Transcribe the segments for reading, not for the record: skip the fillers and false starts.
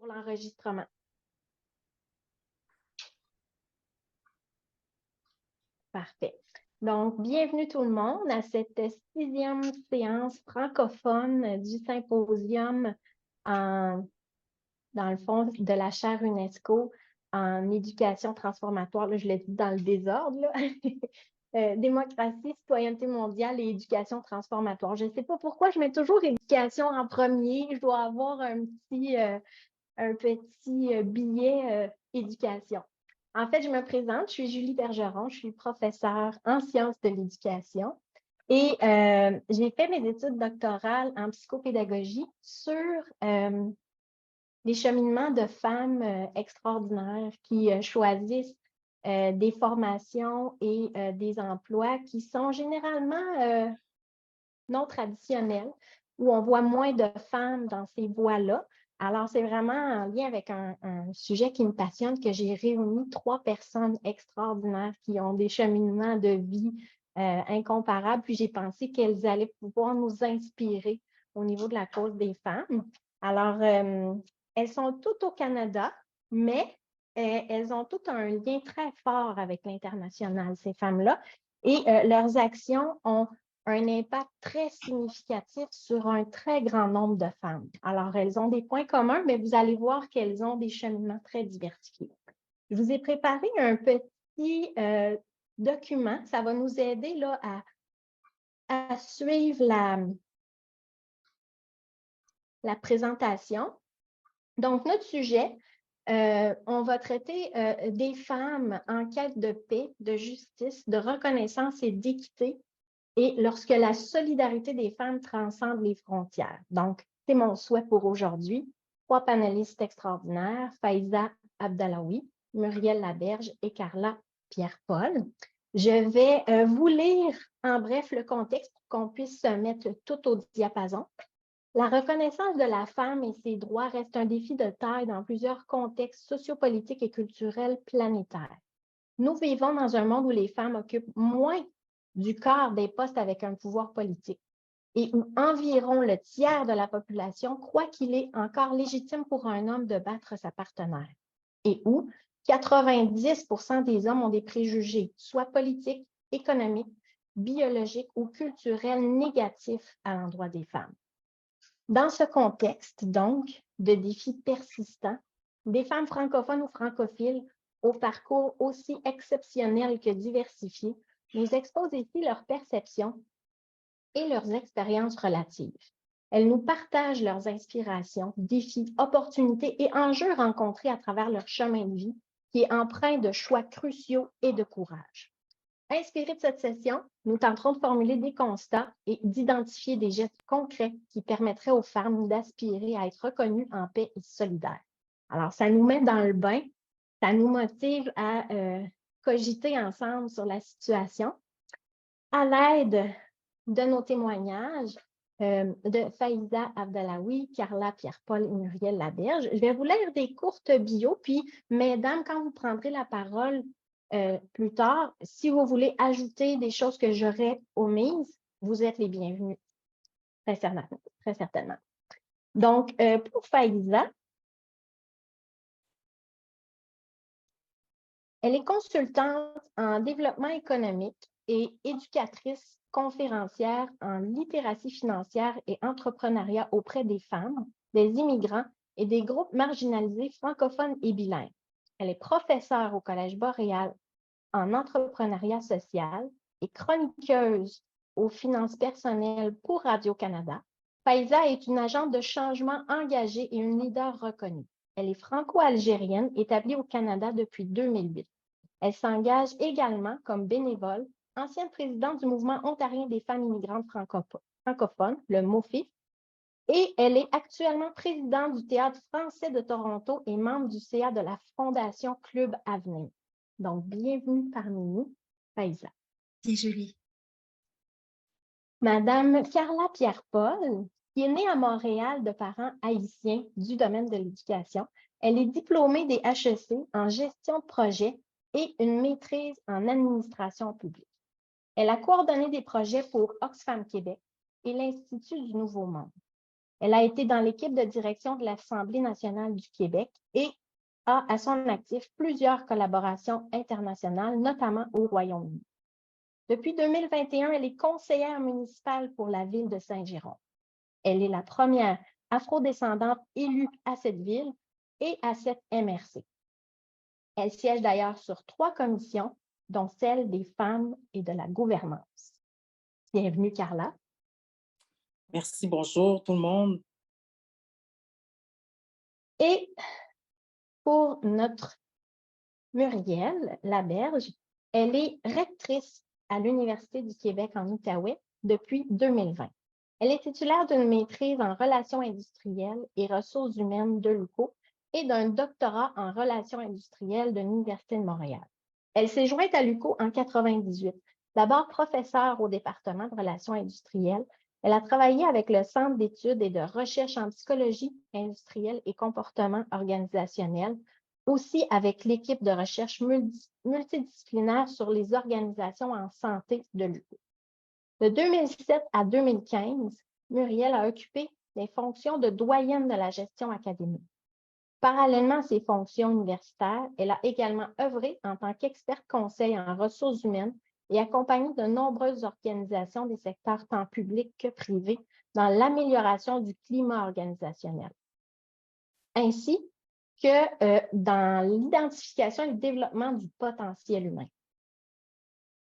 pour l'enregistrement. Parfait. Donc, bienvenue tout le monde à cette 6e séance francophone du symposium dans le fond de la chaire UNESCO en éducation transformatoire. Là, je l'ai dit dans le désordre. Là. Démocratie, citoyenneté mondiale et éducation transformatoire. Je ne sais pas pourquoi je mets toujours éducation en premier. Je dois avoir un petit billet éducation. En fait, je me présente, je suis Julie Bergeron, je suis professeure en sciences de l'éducation et j'ai fait mes études doctorales en psychopédagogie sur les cheminements de femmes extraordinaires qui choisissent des formations et des emplois qui sont généralement non traditionnels, où on voit moins de femmes dans ces voies-là. Alors, c'est vraiment en lien avec un sujet qui me passionne que j'ai réuni 3 personnes extraordinaires qui ont des cheminements de vie incomparables. Puis j'ai pensé qu'elles allaient pouvoir nous inspirer au niveau de la cause des femmes. Alors, elles sont toutes au Canada, mais elles ont toutes un lien très fort avec l'international, ces femmes-là. Et leurs actions ont un impact très significatif sur un très grand nombre de femmes. Alors, elles ont des points communs, mais vous allez voir qu'elles ont des cheminements très diversifiés. Je vous ai préparé un petit document. Ça va nous aider là, à suivre la présentation. Donc, notre sujet, on va traiter des femmes en quête de paix, de justice, de reconnaissance et d'équité, et lorsque la solidarité des femmes transcende les frontières. Donc, c'est mon souhait pour aujourd'hui. 3 panélistes extraordinaires, Faiza Abdallaoui, Muriel Laberge et Carla Pierre-Paul. Je vais vous lire en bref le contexte pour qu'on puisse se mettre tout au diapason. La reconnaissance de la femme et ses droits reste un défi de taille dans plusieurs contextes sociopolitiques et culturels planétaires. Nous vivons dans un monde où les femmes occupent moins du quart des postes avec un pouvoir politique et où environ le tiers de la population croit qu'il est encore légitime pour un homme de battre sa partenaire et où 90% des hommes ont des préjugés, soit politiques, économiques, biologiques ou culturels négatifs à l'endroit des femmes. Dans ce contexte, donc, de défis persistants, des femmes francophones ou francophiles au parcours aussi exceptionnel que diversifié nous exposent ici leurs perceptions et leurs expériences relatives. Elles nous partagent leurs inspirations, défis, opportunités et enjeux rencontrés à travers leur chemin de vie qui est empreint de choix cruciaux et de courage. Inspirés de cette session, nous tenterons de formuler des constats et d'identifier des gestes concrets qui permettraient aux femmes d'aspirer à être reconnues en paix et solidaires. Alors, ça nous met dans le bain, ça nous motive à cogiter ensemble sur la situation. À l'aide de nos témoignages de Faiza Abdallaoui, Carla Pierre-Paul et Muriel Laberge, je vais vous lire des courtes bios, puis, mesdames, quand vous prendrez la parole plus tard, si vous voulez ajouter des choses que j'aurais omises, vous êtes les bienvenus, très certainement. Donc, pour Faiza, elle est consultante en développement économique et éducatrice conférencière en littératie financière et entrepreneuriat auprès des femmes, des immigrants et des groupes marginalisés francophones et bilingues. Elle est professeure au Collège Boréal en entrepreneuriat social et chroniqueuse aux finances personnelles pour Radio-Canada. Faiza est une agente de changement engagée et une leader reconnue. Elle est franco-algérienne, établie au Canada depuis 2008. Elle s'engage également comme bénévole, ancienne présidente du mouvement ontarien des femmes immigrantes francophones, le MOFIF, et elle est actuellement présidente du Théâtre français de Toronto et membre du CA de la Fondation Club Avenir. Donc, bienvenue parmi nous, Faiza. C'est joli. Madame Carla Pierre-Paul, qui est née à Montréal de parents haïtiens du domaine de l'éducation, elle est diplômée des HEC en gestion de projet et une maîtrise en administration publique. Elle a coordonné des projets pour Oxfam Québec et l'Institut du Nouveau Monde. Elle a été dans l'équipe de direction de l'Assemblée nationale du Québec et a à son actif plusieurs collaborations internationales, notamment au Royaume-Uni. Depuis 2021, elle est conseillère municipale pour la ville de Saint-Jérôme. Elle est la première afrodescendante élue à cette ville et à cette MRC. Elle siège d'ailleurs sur 3 commissions, dont celle des femmes et de la gouvernance. Bienvenue, Carla. Merci, bonjour tout le monde. Et pour notre Muriel Laberge, elle est rectrice à l'Université du Québec en Outaouais depuis 2020. Elle est titulaire d'une maîtrise en relations industrielles et ressources humaines de l'UQO et d'un doctorat en relations industrielles de l'Université de Montréal. Elle s'est jointe à l'UQO en 1998, d'abord professeure au département de relations industrielles. Elle a travaillé avec le Centre d'études et de recherche en psychologie industrielle et comportement organisationnel, aussi avec l'équipe de recherche multidisciplinaire sur les organisations en santé de l'UQO. De 2007 à 2015, Muriel a occupé les fonctions de doyenne de la gestion académique. Parallèlement à ses fonctions universitaires, elle a également œuvré en tant qu'experte conseil en ressources humaines et accompagné de nombreuses organisations des secteurs tant publics que privés dans l'amélioration du climat organisationnel, ainsi que dans l'identification et le développement du potentiel humain.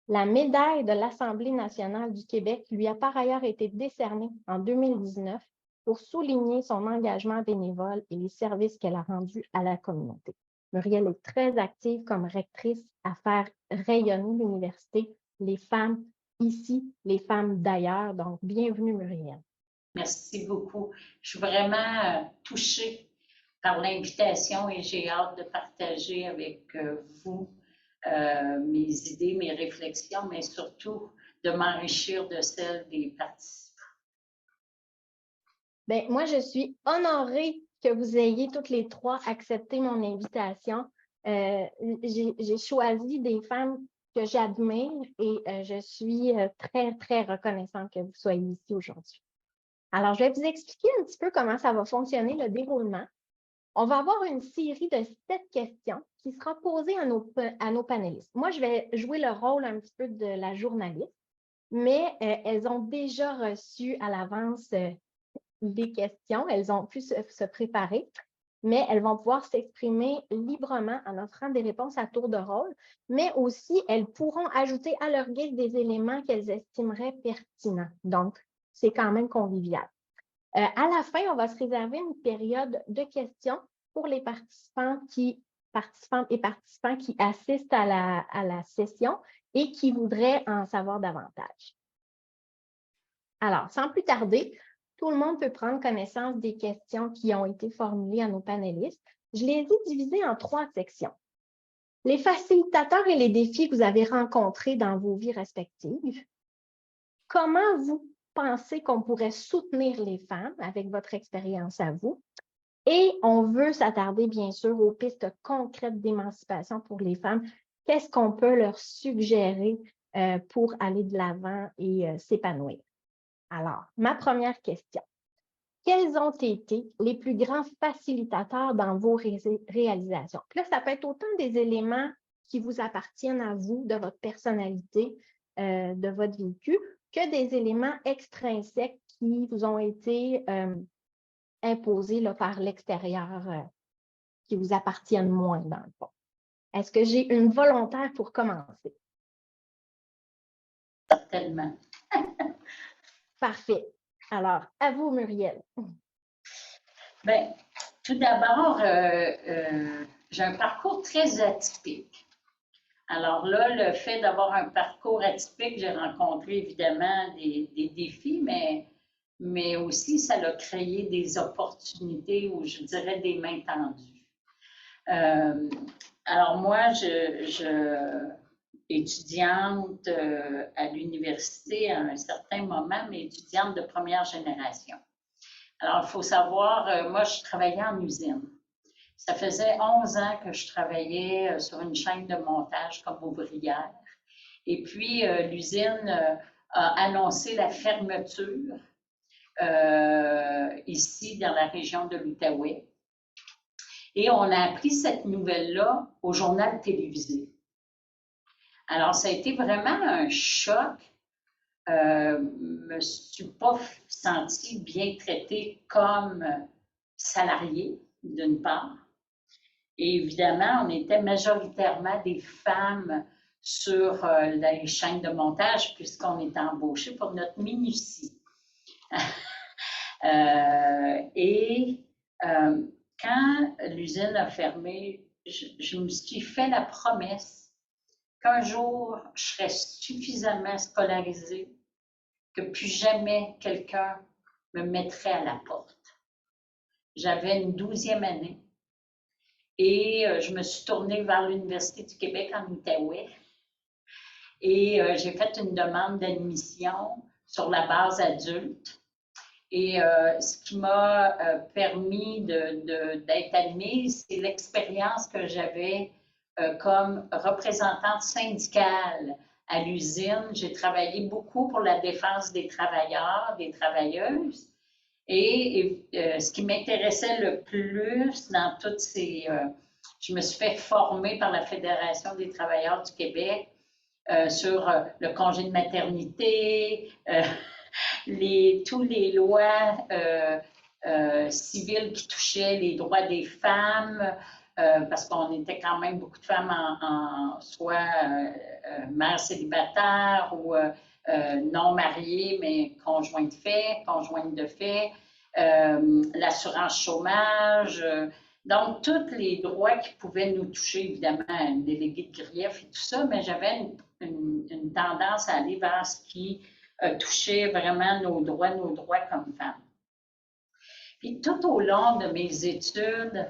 La médaille de l'Assemblée nationale du Québec lui a par ailleurs été décernée en 2019 pour souligner son engagement bénévole et les services qu'elle a rendus à la communauté. Muriel est très active comme rectrice à faire rayonner l'université, les femmes ici, les femmes d'ailleurs. Donc, bienvenue Muriel. Merci beaucoup. Je suis vraiment touchée par l'invitation et j'ai hâte de partager avec vous mes idées, mes réflexions, mais surtout de m'enrichir de celles des participants. Bien, moi, je suis honorée que vous ayez toutes les 3 accepté mon invitation. J'ai choisi des femmes que j'admire et je suis très, très reconnaissante que vous soyez ici aujourd'hui. Alors, je vais vous expliquer un petit peu comment ça va fonctionner, le déroulement. On va avoir une série de 7 questions qui sera posée à nos panélistes. Moi, je vais jouer le rôle un petit peu de la journaliste, mais elles ont déjà reçu à l'avance des questions. Elles ont pu se préparer, mais elles vont pouvoir s'exprimer librement en offrant des réponses à tour de rôle, mais aussi elles pourront ajouter à leur guise des éléments qu'elles estimeraient pertinents. Donc, c'est quand même convivial. À la fin, on va se réserver une période de questions pour les participantes et participants qui assistent à la session et qui voudraient en savoir davantage. Alors, sans plus tarder, tout le monde peut prendre connaissance des questions qui ont été formulées à nos panélistes. Je les ai divisées en 3 sections. Les facilitateurs et les défis que vous avez rencontrés dans vos vies respectives. Comment vous pensez qu'on pourrait soutenir les femmes avec votre expérience à vous? Et on veut s'attarder, bien sûr, aux pistes concrètes d'émancipation pour les femmes. Qu'est-ce qu'on peut leur suggérer pour aller de l'avant et s'épanouir? Alors, ma première question. Quels ont été les plus grands facilitateurs dans vos réalisations? Puis là, ça peut être autant des éléments qui vous appartiennent à vous, de votre personnalité, de votre vécu, que des éléments extrinsèques qui vous ont été imposés là, par l'extérieur, qui vous appartiennent moins dans le fond. Est-ce que j'ai une volontaire pour commencer? Certainement. Parfait. Alors, à vous, Muriel. Bien, tout d'abord, j'ai un parcours très atypique. Alors là, le fait d'avoir un parcours atypique, j'ai rencontré évidemment des défis, mais aussi ça a créé des opportunités ou je dirais des mains tendues. Alors moi, étudiante à l'université à un certain moment, mais étudiante de première génération. Alors, il faut savoir, moi, je travaillais en usine. Ça faisait 11 ans que je travaillais sur une chaîne de montage comme ouvrière. Et puis, l'usine a annoncé la fermeture ici dans la région de l'Outaouais. Et on a appris cette nouvelle-là au journal télévisé. Alors, ça a été vraiment un choc. Me suis pas sentie bien traitée comme salariée, d'une part. Et évidemment, on était majoritairement des femmes sur les chaînes de montage puisqu'on était embauchés pour notre minutie. Quand l'usine a fermé, je me suis fait la promesse qu'un jour, je serais suffisamment scolarisée que plus jamais quelqu'un me mettrait à la porte. J'avais une 12e année et je me suis tournée vers l'Université du Québec en Outaouais et j'ai fait une demande d'admission sur la base adulte. Et ce qui m'a permis d'être admise, c'est l'expérience que j'avais comme représentante syndicale à l'usine. J'ai travaillé beaucoup pour la défense des travailleurs, des travailleuses. Et ce qui m'intéressait le plus dans toutes ces... je me suis fait former par la Fédération des travailleurs du Québec sur le congé de maternité, tous les lois civiles qui touchaient les droits des femmes, parce qu'on était quand même beaucoup de femmes soit mères célibataires ou non mariées, mais conjointes de fait, l'assurance chômage. Donc, tous les droits qui pouvaient nous toucher, évidemment, un délégué de grief et tout ça, mais j'avais une tendance à aller vers ce qui touchait vraiment nos droits comme femmes. Puis tout au long de mes études,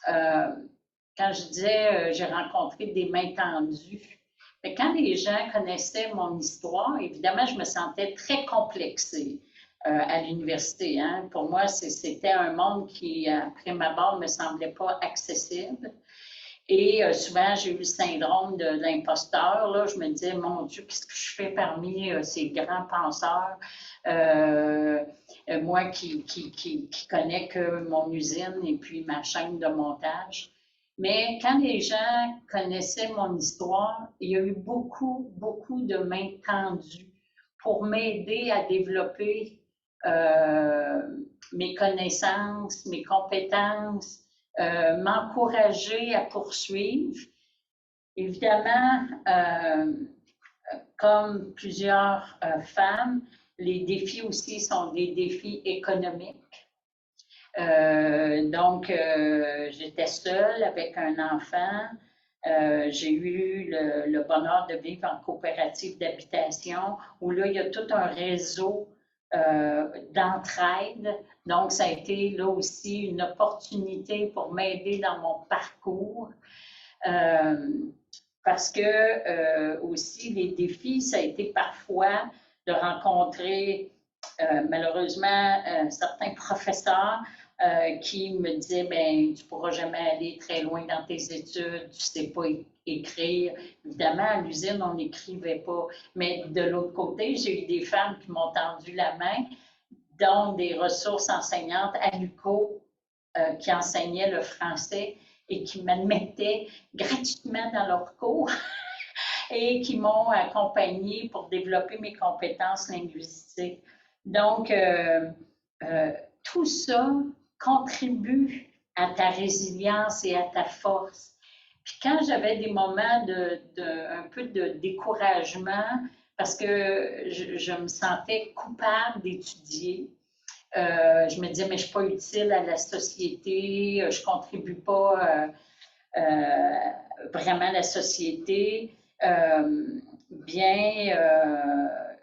quand je disais j'ai rencontré des mains tendues, mais quand les gens connaissaient mon histoire, évidemment, je me sentais très complexée à l'université. Hein. Pour moi, c'était un monde qui, après ma barre, ne me semblait pas accessible. Et souvent, j'ai eu le syndrome de l'imposteur. Là, je me disais, mon Dieu, qu'est-ce que je fais parmi ces grands penseurs? Moi qui connais que mon usine et puis ma chaîne de montage. Mais quand les gens connaissaient mon histoire, il y a eu beaucoup, beaucoup de mains tendues pour m'aider à développer mes connaissances, mes compétences, m'encourager à poursuivre. Évidemment, comme plusieurs femmes, les défis aussi sont des défis économiques. Donc, j'étais seule avec un enfant. J'ai eu le bonheur de vivre en coopérative d'habitation où là, il y a tout un réseau d'entraide. Donc, ça a été là aussi une opportunité pour m'aider dans mon parcours. Parce que aussi, les défis, ça a été parfois de rencontrer malheureusement certains professeurs qui me disaient, ben, tu ne pourras jamais aller très loin dans tes études, tu ne sais pas écrire. Évidemment, à l'usine, on n'écrivait pas. Mais de l'autre côté, j'ai eu des femmes qui m'ont tendu la main, dont des ressources enseignantes à l'UQO qui enseignaient le français et qui m'admettaient gratuitement dans leurs cours et qui m'ont accompagnée pour développer mes compétences linguistiques. Donc, tout ça contribue à ta résilience et à ta force. Puis quand j'avais des moments un peu de découragement, parce que je me sentais coupable d'étudier, je me disais, mais je ne suis pas utile à la société, je ne contribue pas vraiment à la société.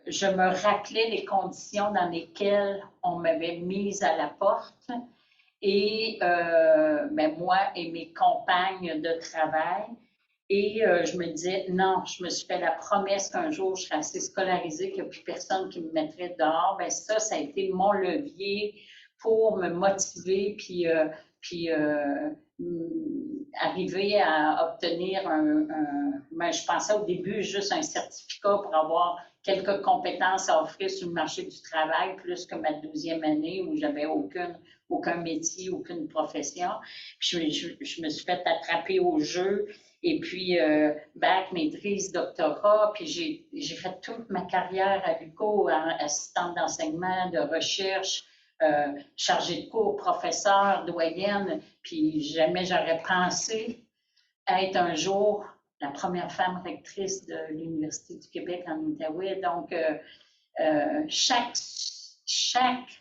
Je me rappelais les conditions dans lesquelles on m'avait mise à la porte et moi et mes compagnes de travail. Et je me disais, non, je me suis fait la promesse qu'un jour je serais assez scolarisée, qu'il n'y a plus personne qui me mettrait dehors. Bien, ça a été mon levier pour me motiver puis arrivé à obtenir ben, je pensais au début juste un certificat pour avoir quelques compétences à offrir sur le marché du travail, plus que ma 12e année où j'avais aucun métier, aucune profession. Puis je me suis fait attraper au jeu. Et puis, bac, maîtrise, doctorat, puis j'ai fait toute ma carrière à l'UQO, assistante d'enseignement, de recherche, chargée de cours, professeur, doyenne, puis jamais j'aurais pensé être un jour la première femme rectrice de l'Université du Québec en Outaouais. Donc, chaque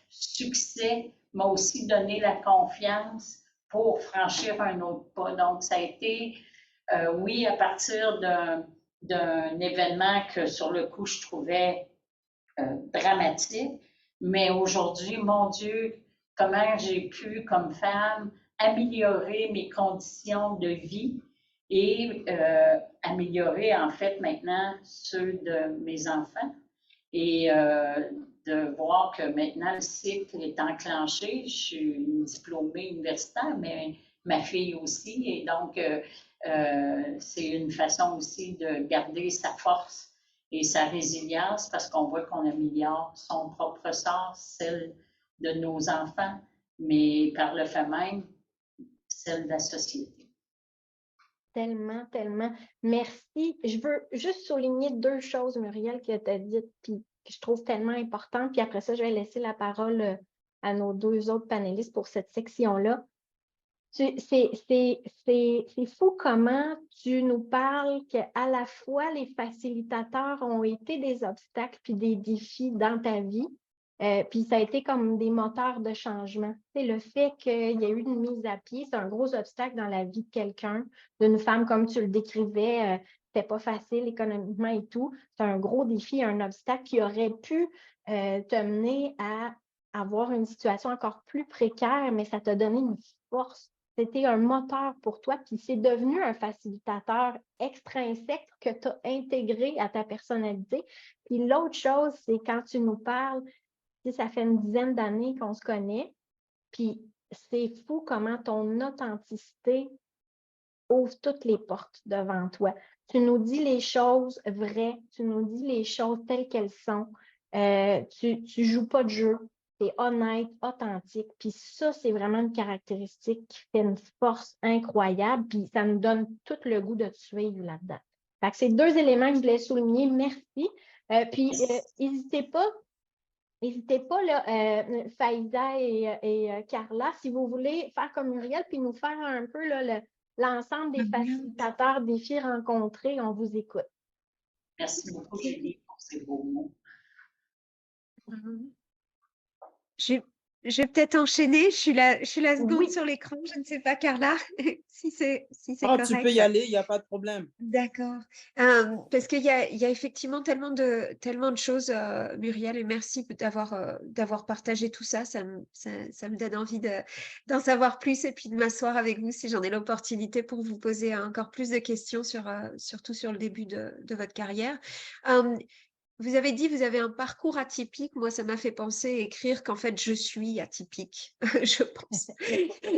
succès m'a aussi donné la confiance pour franchir un autre pas. Donc, ça a été, oui, à partir d'un événement que sur le coup, je trouvais dramatique, mais aujourd'hui, mon Dieu, comment j'ai pu, comme femme, améliorer mes conditions de vie et améliorer, en fait, maintenant, ceux de mes enfants. Et de voir que maintenant, le cycle est enclenché. Je suis une diplômée universitaire, mais ma fille aussi. Et donc, c'est une façon aussi de garder sa force et sa résilience parce qu'on voit qu'on améliore son propre sort, celle de nos enfants, mais par le fait même, celle de la société. Tellement, tellement. Merci. Je veux juste souligner 2 choses, Muriel, que tu as dites, puis que je trouve tellement importantes. Puis après ça, je vais laisser la parole à nos 2 autres panélistes pour cette section-là. C'est fou comment tu nous parles qu'à la fois les facilitateurs ont été des obstacles puis des défis dans ta vie, puis ça a été comme des moteurs de changement. C'est le fait qu'il y a eu une mise à pied, c'est un gros obstacle dans la vie de quelqu'un, d'une femme comme tu le décrivais, c'était pas facile économiquement et tout. C'est un gros défi, un obstacle qui aurait pu te mener à avoir une situation encore plus précaire, mais ça t'a donné une force. C'était un moteur pour toi, puis c'est devenu un facilitateur extrinsèque que tu as intégré à ta personnalité. Puis l'autre chose, c'est quand tu nous parles, ça fait une dizaine d'années qu'on se connaît, puis c'est fou comment ton authenticité ouvre toutes les portes devant toi. Tu nous dis les choses vraies, tu nous dis les choses telles qu'elles sont. Tu ne joues pas de jeu, tu es honnête, authentique. Puis ça, c'est vraiment une caractéristique qui fait une force incroyable. Puis ça nous donne tout le goût de te suivre là-dedans. Fait que c'est 2 éléments que je voulais souligner. Merci. Puis n'hésitez pas. N'hésitez pas, là, Faiza et Carla, si vous voulez faire comme Muriel, puis nous faire un peu là, l'ensemble des facilitateurs défis rencontrés, on vous écoute. Merci beaucoup, Julie, pour ces beaux mots. Je vais peut-être enchaîner. Je suis la seconde Oui. sur l'écran. Je ne sais pas, Carla, si c'est correct. Tu peux y aller, il n'y a pas de problème. D'accord. Parce qu'il y a effectivement tellement de choses, Muriel, et merci d'avoir partagé tout ça. Ça me donne envie d'en savoir plus et puis de m'asseoir avec vous si j'en ai l'opportunité pour vous poser encore plus de questions surtout sur le début de votre carrière. Vous avez dit, vous avez un parcours atypique. Moi, ça m'a fait penser écrire qu'en fait, je suis atypique, je pense.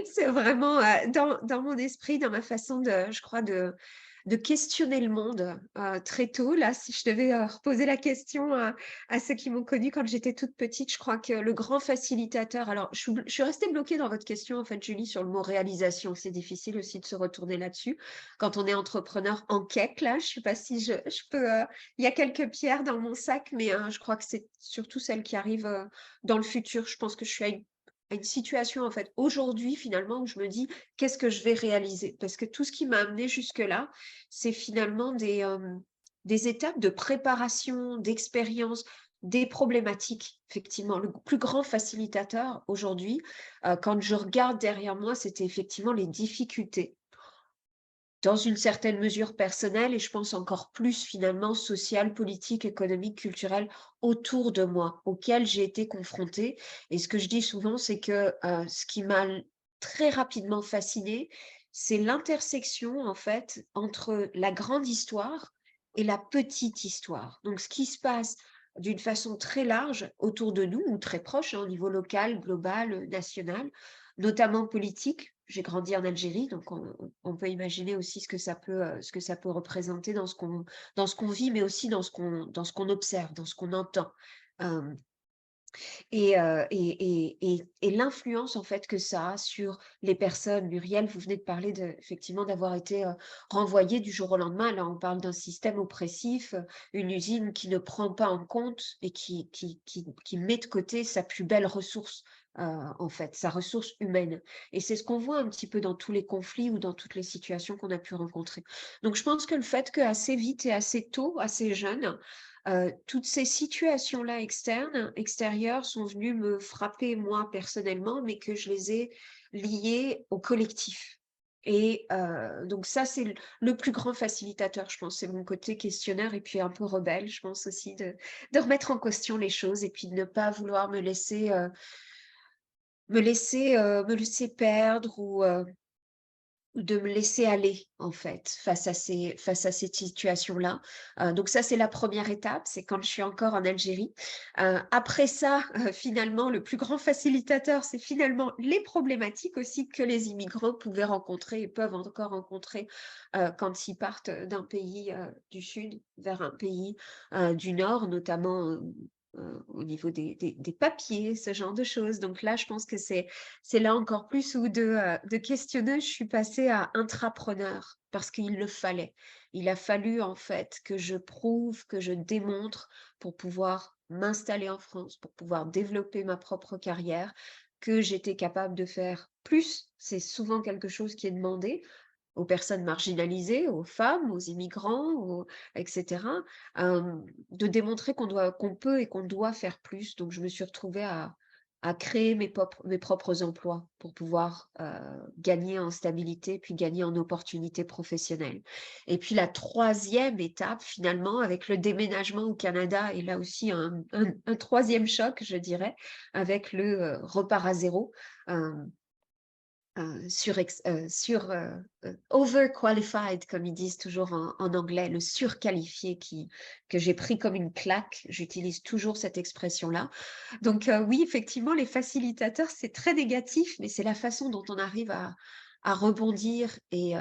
C'est vraiment dans mon esprit, dans ma façon je crois, de questionner le monde très tôt. Là, si je devais reposer la question à ceux qui m'ont connue quand j'étais toute petite, je crois que le grand facilitateur… Alors, je suis restée bloquée dans votre question, en fait, Julie, sur le mot réalisation. C'est difficile aussi de se retourner là-dessus. Quand on est entrepreneur en quête, là, je ne sais pas si je peux… il y a quelques pierres dans mon sac, mais je crois que c'est surtout celles qui arrivent dans le futur. Je pense que je suis à une situation, en fait, aujourd'hui, finalement, où je me dis, qu'est-ce que je vais réaliser? Parce que tout ce qui m'a amené jusque-là, c'est finalement des étapes de préparation, d'expérience, des problématiques. Effectivement, le plus grand facilitateur aujourd'hui, quand je regarde derrière moi, c'était effectivement les difficultés. Dans une certaine mesure personnelle et je pense encore plus finalement sociale, politique, économique, culturelle autour de moi, auquel j'ai été confrontée. Et ce que je dis souvent, c'est que ce qui m'a très rapidement fascinée, c'est l'intersection en fait entre la grande histoire et la petite histoire. Donc ce qui se passe d'une façon très large autour de nous ou très proche au niveau local, global, national, notamment politique, j'ai grandi en Algérie, donc on peut imaginer aussi ce que ça peut représenter dans ce qu'on vit, mais aussi dans ce qu'on observe, dans ce qu'on entend. Et l'influence en fait que ça a sur les personnes. Muriel, vous venez de parler effectivement d'avoir été renvoyée du jour au lendemain. Là, on parle d'un système oppressif, une usine qui ne prend pas en compte et qui met de côté sa plus belle ressource. En fait, sa ressource humaine. Et c'est ce qu'on voit un petit peu dans tous les conflits ou dans toutes les situations qu'on a pu rencontrer. Donc, je pense que le fait qu'assez vite et assez tôt, assez jeune, toutes ces situations-là extérieures sont venues me frapper moi personnellement, mais que je les ai liées au collectif. Et donc ça, c'est le plus grand facilitateur, je pense. C'est mon côté questionneur et puis un peu rebelle, je pense aussi, de remettre en question les choses et puis de ne pas vouloir me laisser perdre ou de me laisser aller, en fait, face à cette situation-là. Donc ça, c'est la première étape, c'est quand je suis encore en Algérie. Après ça, finalement, le plus grand facilitateur, c'est finalement les problématiques aussi que les immigrants pouvaient rencontrer et peuvent encore rencontrer quand ils partent d'un pays du Sud vers un pays du Nord, notamment au niveau des papiers, ce genre de choses. Donc là, je pense que c'est là encore plus où de questionneuse, je suis passée à intrapreneur parce qu'il le fallait. Il a fallu en fait que je prouve, que je démontre pour pouvoir m'installer en France, pour pouvoir développer ma propre carrière, que j'étais capable de faire plus. C'est souvent quelque chose qui est demandé aux personnes marginalisées, aux femmes, aux immigrants, etc., de démontrer qu'on peut et qu'on doit faire plus. Donc, je me suis retrouvée à créer mes propres emplois pour pouvoir gagner en stabilité, puis gagner en opportunités professionnelles. Et puis la troisième étape, finalement, avec le déménagement au Canada, et là aussi un troisième choc, je dirais, avec le repart à zéro. Overqualified, comme ils disent toujours en anglais, le surqualifié que j'ai pris comme une claque. J'utilise toujours cette expression-là. Donc oui, effectivement, les facilitateurs, c'est très négatif, mais c'est la façon dont on arrive à rebondir. Et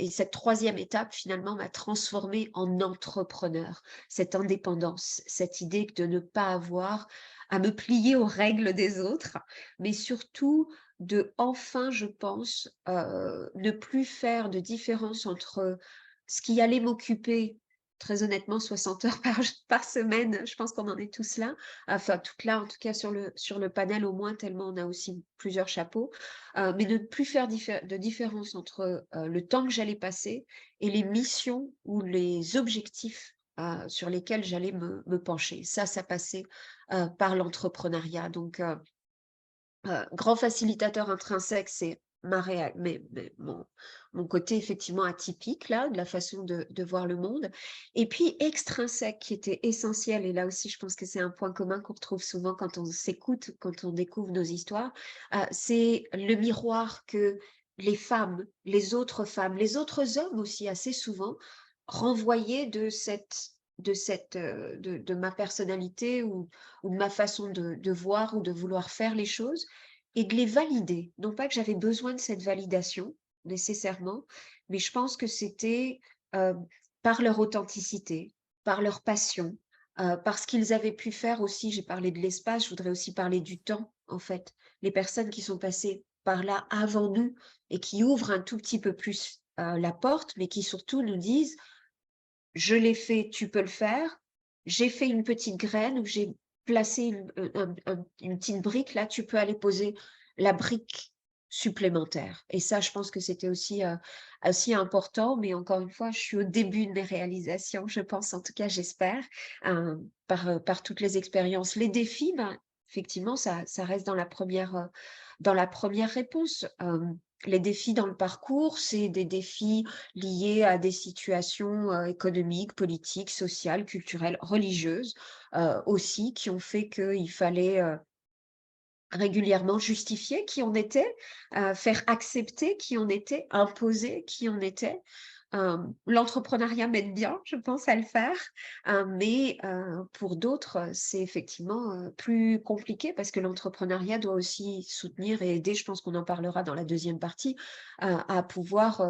cette troisième étape, finalement, m'a transformée en entrepreneur. Cette indépendance, cette idée de ne pas avoir à me plier aux règles des autres, mais surtout de enfin, je pense, ne plus faire de différence entre ce qui allait m'occuper, très honnêtement, 60 heures par semaine, je pense qu'on en est tous là, enfin, toutes là, en tout cas sur le panel au moins, tellement on a aussi plusieurs chapeaux, mais de ne plus faire de différence entre le temps que j'allais passer et les missions ou les objectifs sur lesquels j'allais me pencher. Ça passait par l'entrepreneuriat. Donc, grand facilitateur intrinsèque, c'est mon côté effectivement atypique là, de la façon de voir le monde. Et puis extrinsèque qui était essentiel, et là aussi je pense que c'est un point commun qu'on retrouve souvent quand on s'écoute, quand on découvre nos histoires, c'est le miroir que les femmes, les autres hommes aussi assez souvent renvoyaient de ma personnalité ou de ma façon de voir ou de vouloir faire les choses et de les valider. Non pas que j'avais besoin de cette validation nécessairement, mais je pense que c'était par leur authenticité, par leur passion, par ce qu'ils avaient pu faire aussi. J'ai parlé de l'espace, je voudrais aussi parler du temps, en fait. Les personnes qui sont passées par là avant nous et qui ouvrent un tout petit peu plus la porte, mais qui surtout nous disent je l'ai fait, tu peux le faire. J'ai fait une petite graine où j'ai placé une petite brique. Là, tu peux aller poser la brique supplémentaire. Et ça, je pense que c'était aussi important. Mais encore une fois, je suis au début de mes réalisations, je pense, en tout cas, j'espère, par toutes les expériences. Les défis, ben, effectivement, ça reste dans la première réponse. Les défis dans le parcours, c'est des défis liés à des situations économiques, politiques, sociales, culturelles, religieuses aussi, qui ont fait qu'il fallait régulièrement justifier qui on était, faire accepter qui on était, imposer qui on était. L'entrepreneuriat m'aide bien, je pense, à le faire, mais pour d'autres, c'est effectivement plus compliqué parce que l'entrepreneuriat doit aussi soutenir et aider, je pense qu'on en parlera dans la deuxième partie, à pouvoir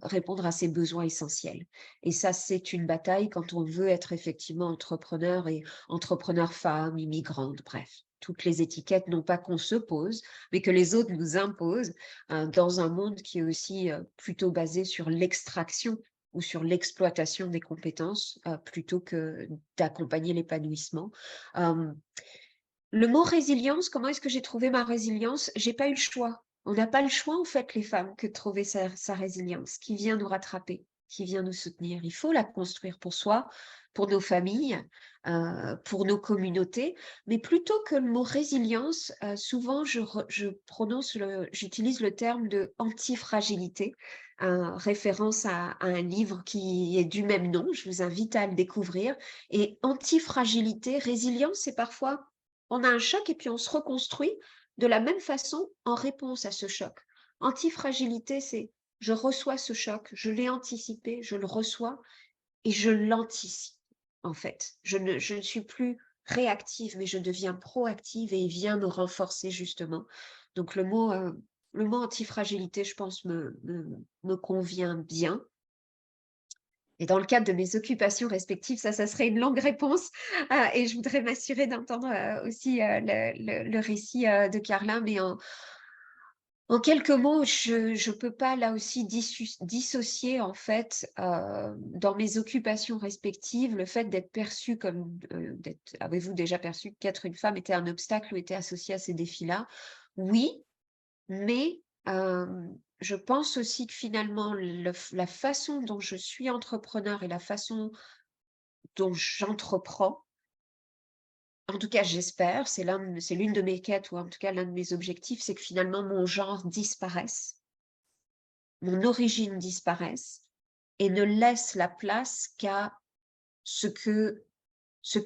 répondre à ses besoins essentiels. Et ça, c'est une bataille quand on veut être effectivement entrepreneur et entrepreneur femme, immigrante, bref. Toutes les étiquettes, non pas qu'on se pose, mais que les autres nous imposent dans un monde qui est aussi plutôt basé sur l'extraction ou sur l'exploitation des compétences plutôt que d'accompagner l'épanouissement. Le mot résilience, comment est-ce que j'ai trouvé ma résilience? J'ai pas eu le choix. On n'a pas le choix, en fait, les femmes, que de trouver sa résilience, qui vient nous rattraper, qui vient nous soutenir. Il faut la construire pour soi, pour nos familles, pour nos communautés. Mais plutôt que le mot résilience, souvent, j'utilise le terme de antifragilité, référence à un livre qui est du même nom. Je vous invite à le découvrir. Et antifragilité, résilience, c'est parfois on a un choc et puis on se reconstruit de la même façon en réponse à ce choc. Antifragilité, c'est je reçois ce choc, je l'ai anticipé, je le reçois et je l'anticipe en fait. Je ne suis plus réactive, mais je deviens proactive et il vient me renforcer justement. Donc le mot antifragilité, je pense, me convient bien. Et dans le cadre de mes occupations respectives, ça serait une longue réponse. Et je voudrais m'assurer d'entendre aussi le récit de Carla. Mais en quelques mots, je ne peux pas là aussi dissocier en fait dans mes occupations respectives le fait d'être perçue comme, avez-vous déjà perçu qu'être une femme était un obstacle ou était associé à ces défis-là? Oui, mais je pense aussi que finalement, la façon dont je suis entrepreneur et la façon dont j'entreprends, en tout cas j'espère, c'est l'une de mes quêtes ou en tout cas l'un de mes objectifs, c'est que finalement mon genre disparaisse, mon origine disparaisse et ne laisse la place qu'à ce que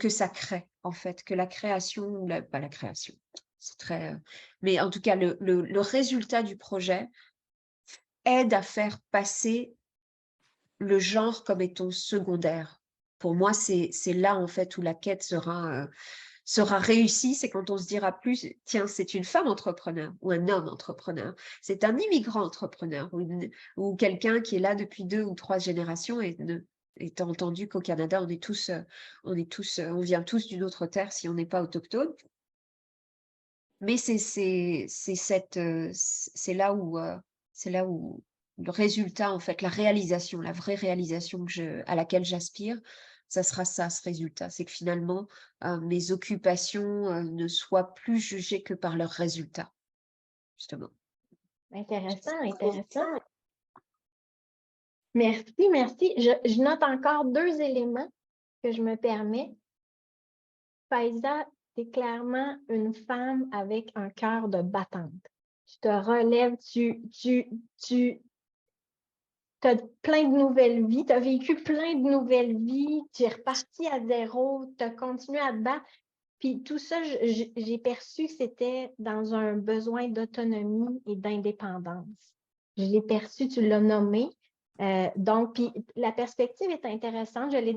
ça crée en fait, que la création, ou pas la création, c'est très... mais en tout cas le résultat du projet aide à faire passer le genre comme étant secondaire. Pour moi, c'est là en fait où la quête sera réussie, c'est quand on se dira plus, tiens, c'est une femme entrepreneur ou un homme entrepreneur, c'est un immigrant entrepreneur ou quelqu'un qui est là depuis 2 ou 3 générations et étant entendu qu'au Canada, on vient tous d'une autre terre si on n'est pas autochtone. Mais c'est là où le résultat, en fait, la réalisation, la vraie réalisation à laquelle j'aspire, ça sera ça, ce résultat. C'est que finalement, mes occupations ne soient plus jugées que par leurs résultats, justement. Intéressant, intéressant. Merci, merci. Je note encore 2 éléments que je me permets. Faiza, tu es clairement une femme avec un cœur de battante. Tu te relèves, tu as plein de nouvelles vies, tu as vécu plein de nouvelles vies, tu es reparti à zéro, tu as continué à te battre. Puis tout ça, j'ai perçu que c'était dans un besoin d'autonomie et d'indépendance. Je l'ai perçu, tu l'as nommé. Donc, puis la perspective est intéressante. J'ai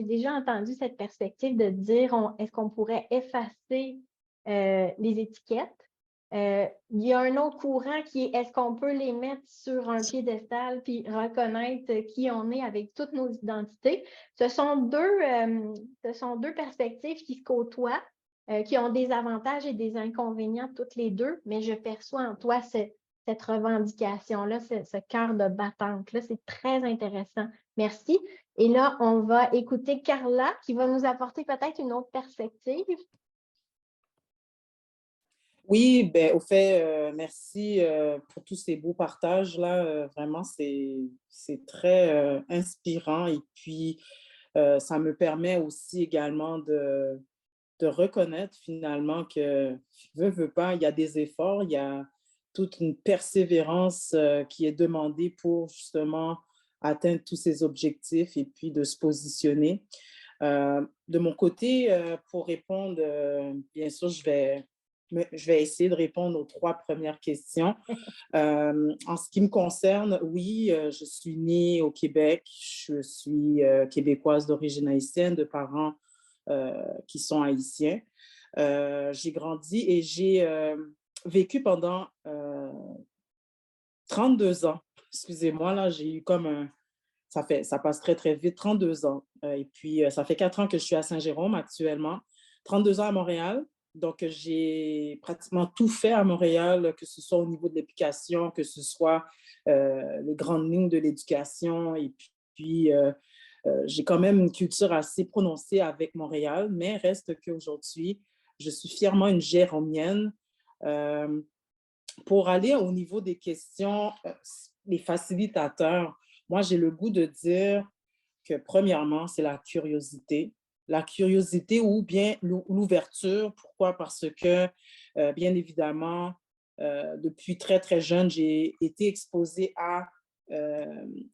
déjà entendu cette perspective de dire est-ce qu'on pourrait effacer les étiquettes? Il y a un autre courant qui est est-ce qu'on peut les mettre sur un piédestal puis reconnaître qui on est avec toutes nos identités? Ce sont deux perspectives qui se côtoient, qui ont des avantages et des inconvénients toutes les deux, mais je perçois en toi cette revendication-là, ce cœur de battante-là. C'est très intéressant. Merci. Et là, on va écouter Carla qui va nous apporter peut-être une autre perspective. Oui, ben, au fait, merci pour tous ces beaux partages-là. Vraiment, c'est très inspirant. Et puis, ça me permet aussi également de reconnaître finalement que, veut pas, il y a des efforts, il y a toute une persévérance qui est demandée pour justement atteindre tous ces objectifs et puis de se positionner. De mon côté, pour répondre, bien sûr, je vais mais je vais essayer de répondre aux 3 premières questions. En ce qui me concerne, oui, je suis née au Québec. Je suis québécoise d'origine haïtienne, de parents qui sont haïtiens. J'ai grandi et j'ai vécu pendant 32 ans. Excusez-moi, là, j'ai eu comme un... Ça passe très, très vite, 32 ans. Et puis, ça fait 4 ans que je suis à Saint-Jérôme actuellement, 32 ans à Montréal. Donc, j'ai pratiquement tout fait à Montréal, que ce soit au niveau de l'éducation, que ce soit les grandes lignes de l'éducation. Et puis, j'ai quand même une culture assez prononcée avec Montréal, mais reste qu'aujourd'hui, je suis fièrement une Jéromienne. Euh, pour aller au niveau des questions, les facilitateurs, moi, j'ai le goût de dire que premièrement, c'est la curiosité. La curiosité ou bien l'ouverture. Pourquoi? Parce que, bien évidemment, depuis très, très jeune, j'ai été exposée à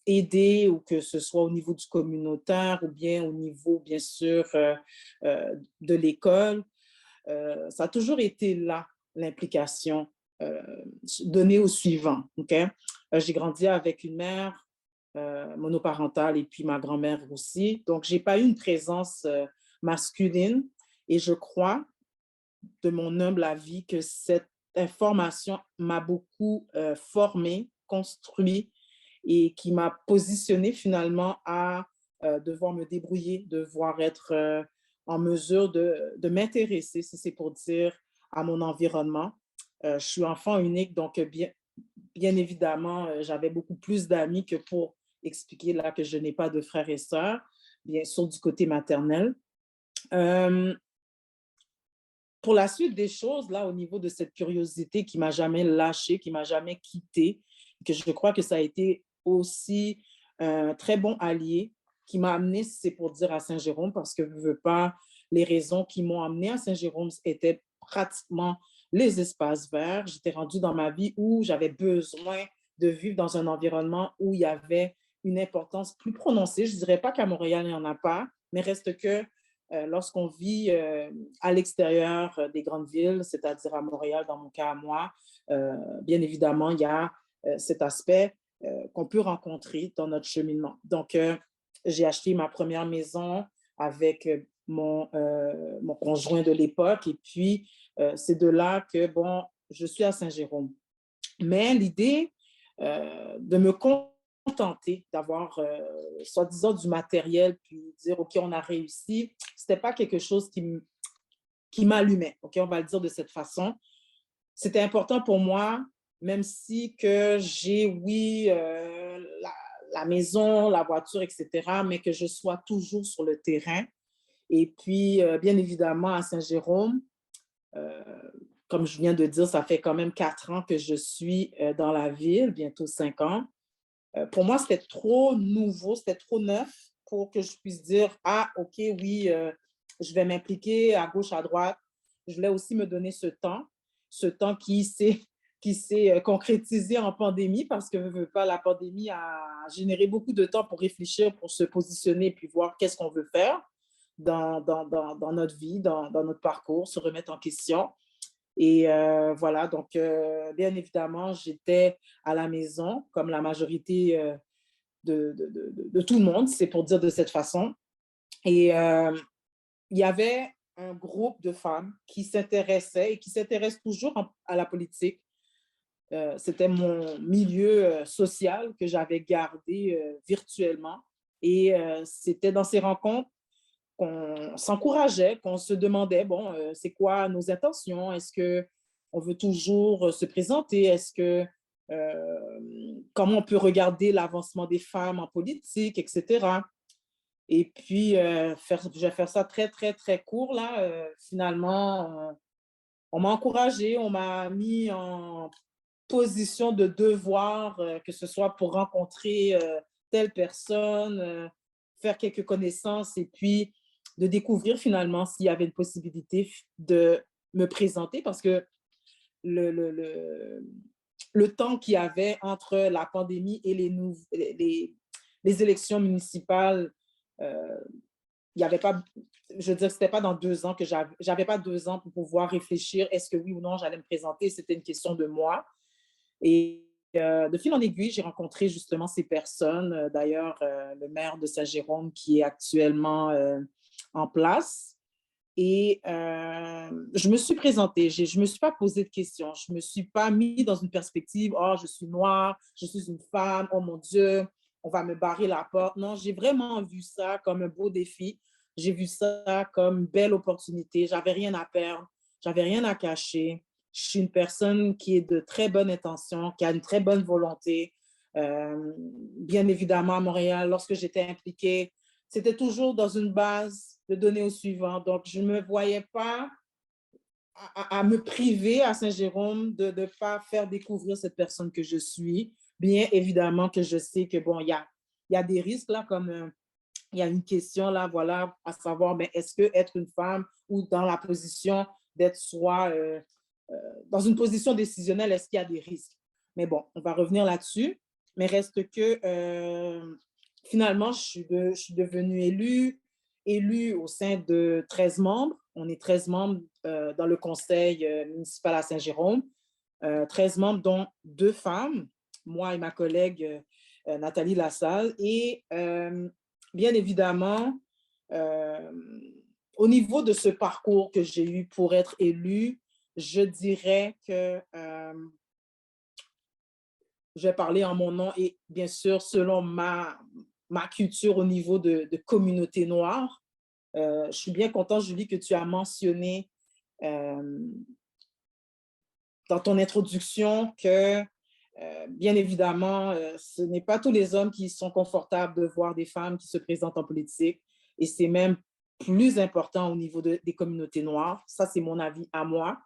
aider, ou que ce soit au niveau du communautaire ou bien au niveau, bien sûr, de l'école. Ça a toujours été là, l'implication donnée au suivant. Okay? J'ai grandi avec une mère monoparentale et puis ma grand-mère aussi. Donc, je n'ai pas eu une présence masculine et je crois, de mon humble avis, que cette information m'a beaucoup formée, construit et qui m'a positionnée finalement à devoir me débrouiller, devoir être en mesure de m'intéresser, si c'est pour dire, à mon environnement. Je suis enfant unique, donc bien évidemment, j'avais beaucoup plus d'amis que pour expliquer là que je n'ai pas de frères et sœurs, bien sûr du côté maternel. Pour la suite des choses, là, au niveau de cette curiosité qui m'a jamais lâchée, qui m'a jamais quittée, que je crois que ça a été aussi un très bon allié qui m'a amené, c'est pour dire, à Saint-Jérôme, parce que je veux pas, les raisons qui m'ont amené à Saint-Jérôme étaient pratiquement les espaces verts. J'étais rendue dans ma vie où j'avais besoin de vivre dans un environnement où il y avait une importance plus prononcée. Je dirais pas qu'à Montréal, il n'y en a pas, mais reste que lorsqu'on vit à l'extérieur des grandes villes, c'est-à-dire à Montréal, dans mon cas à moi, bien évidemment, il y a cet aspect qu'on peut rencontrer dans notre cheminement. Donc, j'ai acheté ma première maison avec mon conjoint de l'époque et puis c'est de là que, bon, je suis à Saint-Jérôme. Mais l'idée de me contenter d'avoir, soi-disant, du matériel, puis dire, OK, on a réussi, c'était pas quelque chose qui m'allumait, OK, on va le dire de cette façon. C'était important pour moi, même si que j'ai, oui, la maison, la voiture, etc., mais que je sois toujours sur le terrain. Et puis, bien évidemment, à Saint-Jérôme, euh, comme je viens de dire, ça fait quand même 4 ans que je suis dans la ville, bientôt 5 ans. Pour moi, c'était trop nouveau, c'était trop neuf pour que je puisse dire, ah, OK, oui, je vais m'impliquer à gauche, à droite. Je voulais aussi me donner ce temps qui s'est concrétisé en pandémie, parce que, veux pas, la pandémie a généré beaucoup de temps pour réfléchir, pour se positionner, puis voir qu'est-ce qu'on veut faire dans notre vie, dans notre parcours, se remettre en question. Et voilà, donc bien évidemment, j'étais à la maison, comme la majorité de tout le monde, c'est pour dire de cette façon. Et il y avait un groupe de femmes qui s'intéressaient et qui s'intéressent toujours à la politique. C'était mon milieu social que j'avais gardé virtuellement. Et c'était dans ces rencontres qu'on s'encourageait, qu'on se demandait, bon, c'est quoi nos intentions? Est-ce qu'on veut toujours se présenter? Comment on peut regarder l'avancement des femmes en politique, etc. Et puis, je vais faire ça très, très, très court, là. Finalement, on m'a encouragée, on m'a mis en position de devoir, que ce soit pour rencontrer telle personne, faire quelques connaissances et puis de découvrir finalement s'il y avait une possibilité de me présenter, parce que le, le, le, le temps qu'il y avait entre la pandémie et les élections municipales, il y avait pas, je veux dire, c'était pas dans 2 ans que j'avais pas 2 ans pour pouvoir réfléchir, est-ce que oui ou non j'allais me présenter, c'était une question de moi. Et de fil en aiguille, j'ai rencontré justement ces personnes, d'ailleurs, le maire de Saint-Jérôme qui est actuellement en place. Et je me suis présentée, je ne me suis pas posé de questions, je ne me suis pas mis dans une perspective, oh, je suis noire, je suis une femme, oh mon Dieu, on va me barrer la porte. Non, j'ai vraiment vu ça comme un beau défi, j'ai vu ça comme une belle opportunité, j'avais rien à perdre, j'avais rien à cacher. Je suis une personne qui est de très bonne intention, qui a une très bonne volonté. Bien évidemment, à Montréal, lorsque j'étais impliquée, c'était toujours dans une base de donner au suivant. Donc, je ne me voyais pas à me priver à Saint-Jérôme de ne pas faire découvrir cette personne que je suis. Bien évidemment que je sais que, bon, il y a des risques là, comme il y a une question là, voilà, à savoir, mais est-ce que être une femme ou dans la position d'être soit dans une position décisionnelle, est-ce qu'il y a des risques? Mais bon, on va revenir là-dessus. Mais reste que finalement, je suis devenue élue au sein de 13 membres. On est 13 membres dans le conseil municipal à Saint-Jérôme. 13 membres, dont 2 femmes, moi et ma collègue Nathalie Lassalle. Et bien évidemment, au niveau de ce parcours que j'ai eu pour être élue, je dirais que je vais parler en mon nom et bien sûr selon ma culture au niveau de communauté noire. Je suis bien contente, Julie, que tu as mentionné dans ton introduction que, bien évidemment, ce n'est pas tous les hommes qui sont confortables de voir des femmes qui se présentent en politique et c'est même plus important au niveau des communautés noires. Ça, c'est mon avis à moi.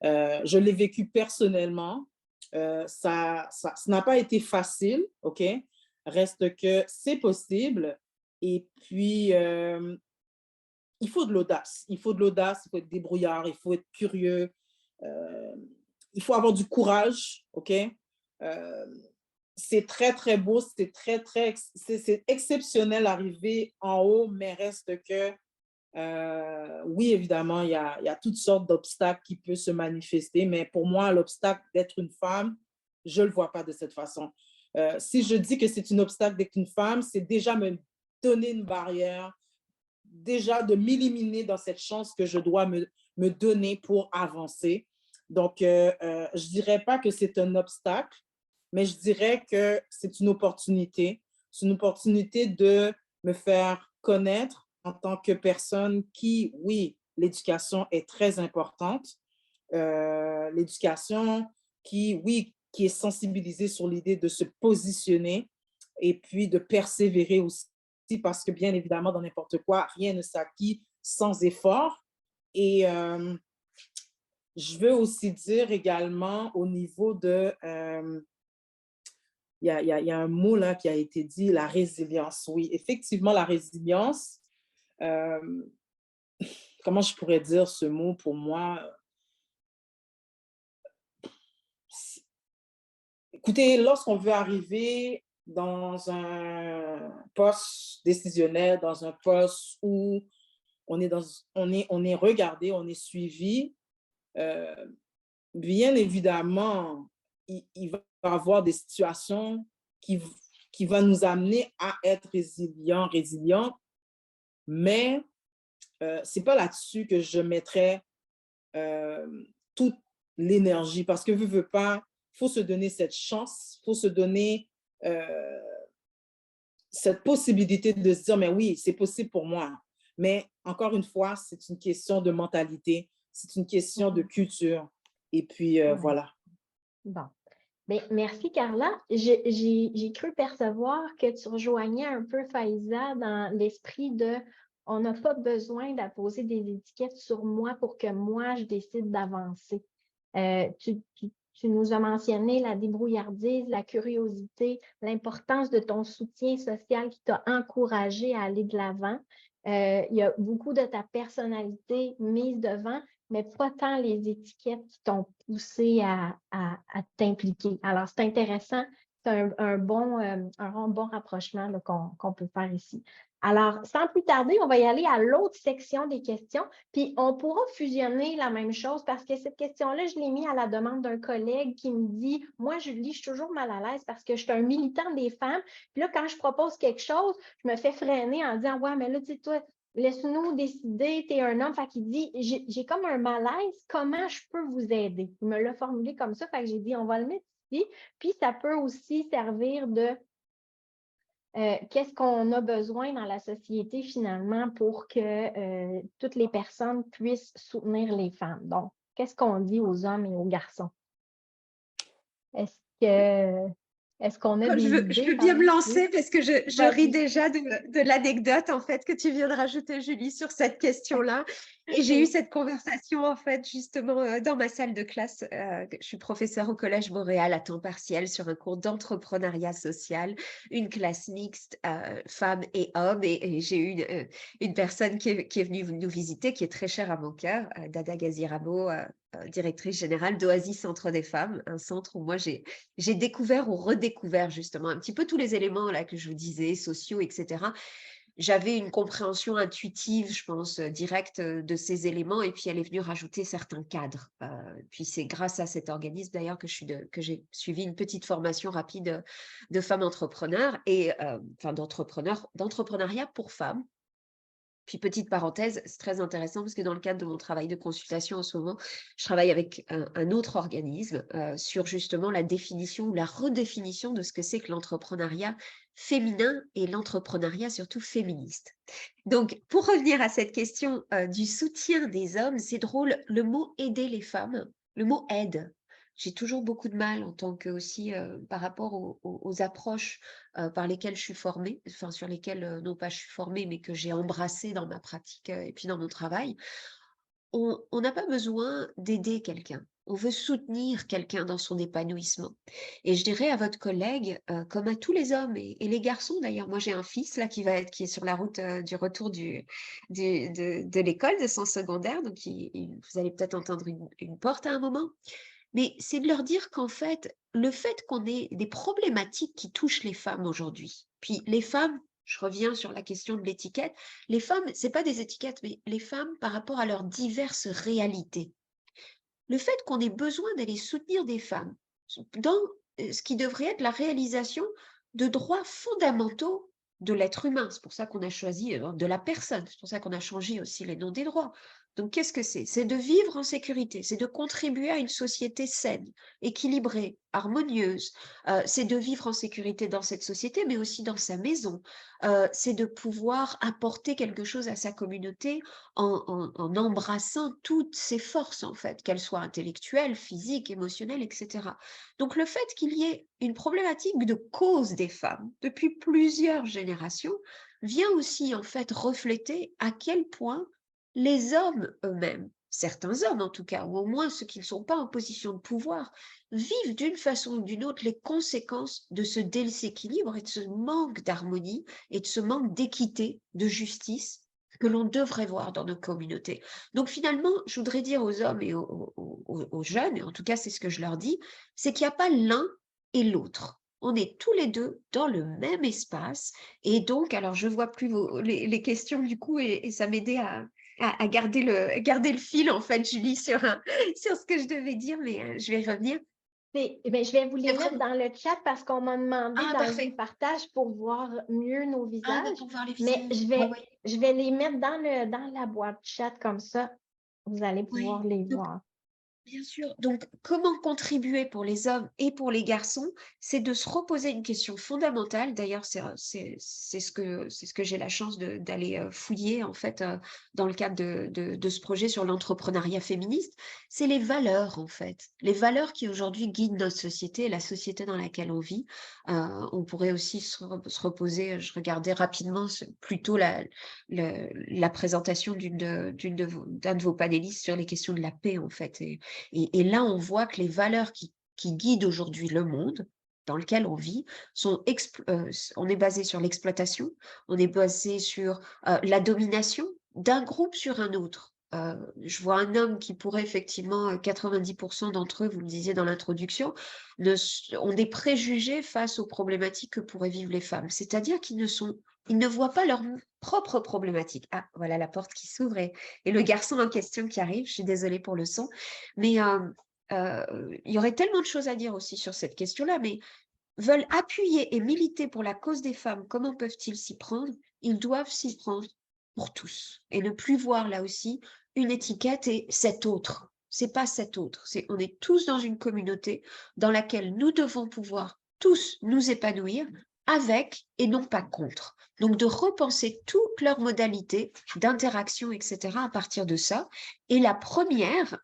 Je l'ai vécu personnellement. Ça n'a pas été facile, OK? Reste que c'est possible. Et puis, il faut de l'audace. Il faut de l'audace, il faut être débrouillard, il faut être curieux. Il faut avoir du courage, OK? C'est très, très beau, c'est exceptionnel d'arriver en haut, mais reste que oui, évidemment, il y a toutes sortes d'obstacles qui peuvent se manifester, mais pour moi, l'obstacle d'être une femme, je ne le vois pas de cette façon. Si je dis que c'est un obstacle d'être une femme, c'est déjà me donner une barrière, déjà de m'éliminer dans cette chance que je dois me donner pour avancer. Donc, je ne dirais pas que c'est un obstacle, mais je dirais que c'est une opportunité. C'est une opportunité de me faire connaître en tant que personne qui, oui, l'éducation est très importante. L'éducation qui, oui, qui est sensibilisée sur l'idée de se positionner et puis de persévérer aussi parce que bien évidemment, dans n'importe quoi, rien ne s'acquiert sans effort. Et je veux aussi dire également au niveau de, il y a un mot là qui a été dit, la résilience. Oui, effectivement, la résilience, comment je pourrais dire ce mot pour moi? Écoutez, lorsqu'on veut arriver dans un poste décisionnel, dans un poste où on est regardé, on est suivi, bien évidemment, il va y avoir des situations qui vont nous amener à être résilients, mais ce n'est pas là-dessus que je mettrais toute l'énergie parce que veux pas, il faut se donner cette chance, il faut se donner cette possibilité de se dire, mais oui, c'est possible pour moi. Mais encore une fois, c'est une question de mentalité, c'est une question de culture. Et puis, voilà. Bon. Bien, merci, Carla. J'ai cru percevoir que tu rejoignais un peu Faiza dans l'esprit de on n'a pas besoin d'apposer des étiquettes sur moi pour que moi, je décide d'avancer. Tu nous as mentionné la débrouillardise, la curiosité, l'importance de ton soutien social qui t'a encouragé à aller de l'avant. Il y a beaucoup de ta personnalité mise devant, mais pas tant les étiquettes qui t'ont poussé à t'impliquer. Alors, c'est intéressant un bon rapprochement là, qu'on peut faire ici. Alors, sans plus tarder, on va y aller à l'autre section des questions, puis on pourra fusionner la même chose parce que cette question-là, je l'ai mis à la demande d'un collègue qui me dit « Moi, Julie, je suis toujours mal à l'aise parce que je suis un militant des femmes. Puis là, quand je propose quelque chose, je me fais freiner en disant « Ouais, mais là, tu sais, toi, laisse-nous décider, tu es un homme. » Fait qu'il dit « J'ai comme un malaise, comment je peux vous aider? » Il me l'a formulé comme ça, fait que j'ai dit « On va le mettre ici. » Puis ça peut aussi servir de qu'est-ce qu'on a besoin dans la société finalement pour que toutes les personnes puissent soutenir les femmes. Donc, qu'est-ce qu'on dit aux hommes et aux garçons? Est-ce qu'on a des Je idées? veux bien me lancer parce que je Vas-y. ris déjà de l'anecdote en fait que tu viens de rajouter, Julie, sur cette question-là. Et j'ai eu cette conversation en fait justement dans ma salle de classe. Je suis professeure au Collège Montréal à temps partiel sur un cours d'entrepreneuriat social, une classe mixte femmes et hommes. Et j'ai eu une personne qui est venue nous visiter, qui est très chère à mon cœur, Dada Gaziramo, directrice générale d'Oasis Centre des Femmes, un centre où moi j'ai découvert ou redécouvert justement un petit peu tous les éléments là que je vous disais, sociaux, etc. J'avais une compréhension intuitive, je pense, directe de ces éléments, et puis elle est venue rajouter certains cadres. Puis c'est grâce à cet organisme d'ailleurs que j'ai suivi une petite formation rapide de femmes entrepreneurs et enfin d'entrepreneuriat pour femmes. Puis petite parenthèse, c'est très intéressant parce que dans le cadre de mon travail de consultation en ce moment, je travaille avec un autre organisme sur justement la définition ou la redéfinition de ce que c'est que l'entrepreneuriat féminin et l'entrepreneuriat surtout féministe. Donc, pour revenir à cette question du soutien des hommes, c'est drôle, le mot « aider les femmes », le mot « aide », j'ai toujours beaucoup de mal en tant que aussi par rapport aux approches par lesquelles je suis formée, enfin sur lesquelles non pas je suis formée, mais que j'ai embrassées dans ma pratique et puis dans mon travail. On n'a pas besoin d'aider quelqu'un. On veut soutenir quelqu'un dans son épanouissement. Et je dirais à votre collègue, comme à tous les hommes et les garçons d'ailleurs, moi j'ai un fils là qui est sur la route du retour de l'école, de son secondaire, donc vous allez peut-être entendre une porte à un moment. Mais c'est de leur dire qu'en fait, le fait qu'on ait des problématiques qui touchent les femmes aujourd'hui, puis les femmes, je reviens sur la question de l'étiquette, les femmes, ce n'est pas des étiquettes, mais les femmes par rapport à leurs diverses réalités. Le fait qu'on ait besoin d'aller soutenir des femmes dans ce qui devrait être la réalisation de droits fondamentaux de l'être humain, c'est pour ça qu'on a choisi de la personne, c'est pour ça qu'on a changé aussi les noms des droits. Donc, qu'est-ce que c'est? C'est de vivre en sécurité, c'est de contribuer à une société saine, équilibrée, harmonieuse. C'est de vivre en sécurité dans cette société, mais aussi dans sa maison. C'est de pouvoir apporter quelque chose à sa communauté en embrassant toutes ses forces, en fait, qu'elles soient intellectuelles, physiques, émotionnelles, etc. Donc, le fait qu'il y ait une problématique de cause des femmes depuis plusieurs générations vient aussi, en fait, refléter à quel point les hommes eux-mêmes, certains hommes en tout cas, ou au moins ceux qui ne sont pas en position de pouvoir, vivent d'une façon ou d'une autre les conséquences de ce déséquilibre et de ce manque d'harmonie et de ce manque d'équité, de justice que l'on devrait voir dans nos communautés. Donc finalement, je voudrais dire aux hommes et aux jeunes, et en tout cas c'est ce que je leur dis, c'est qu'il n'y a pas l'un et l'autre. On est tous les deux dans le même espace et donc, alors je ne vois plus les questions du coup et ça m'aidait à garder le fil, en fait, Julie, sur ce que je devais dire, mais je vais revenir. Je vais vous les mettre dans le chat parce qu'on m'a demandé d'enlever le partage pour voir mieux nos visages. Pour voir les visages. Mais je vais les mettre dans la boîte chat comme ça, vous allez pouvoir les voir. Bien sûr. Donc, comment contribuer pour les hommes et pour les garçons, c'est de se reposer une question fondamentale. D'ailleurs, c'est ce que j'ai la chance d'aller fouiller en fait dans le cadre de ce projet sur l'entrepreneuriat féministe. C'est les valeurs en fait, les valeurs qui aujourd'hui guident notre société, la société dans laquelle on vit. On pourrait aussi se reposer. Je regardais rapidement plutôt la présentation d'un de vos panélistes sur les questions de la paix en fait. Et là, on voit que les valeurs qui guident aujourd'hui le monde dans lequel on vit, on est basé sur l'exploitation, on est basé sur la domination d'un groupe sur un autre. je vois un homme qui pourrait effectivement, 90% d'entre eux, vous le disiez dans l'introduction, ont des préjugés face aux problématiques que pourraient vivre les femmes. C'est-à-dire qu'ils ne voient pas leurs propres problématiques. Ah, voilà la porte qui s'ouvre et le garçon en question qui arrive. Je suis désolée pour le son. Mais il y aurait tellement de choses à dire aussi sur cette question-là, mais veulent appuyer et militer pour la cause des femmes. Comment peuvent-ils s'y prendre? Ils doivent s'y prendre pour tous et ne plus voir là aussi une étiquette et cet autre. C'est pas cet autre. On est tous dans une communauté dans laquelle nous devons pouvoir tous nous épanouir avec et non pas contre. Donc de repenser toutes leurs modalités d'interaction, etc. à partir de ça. Et la première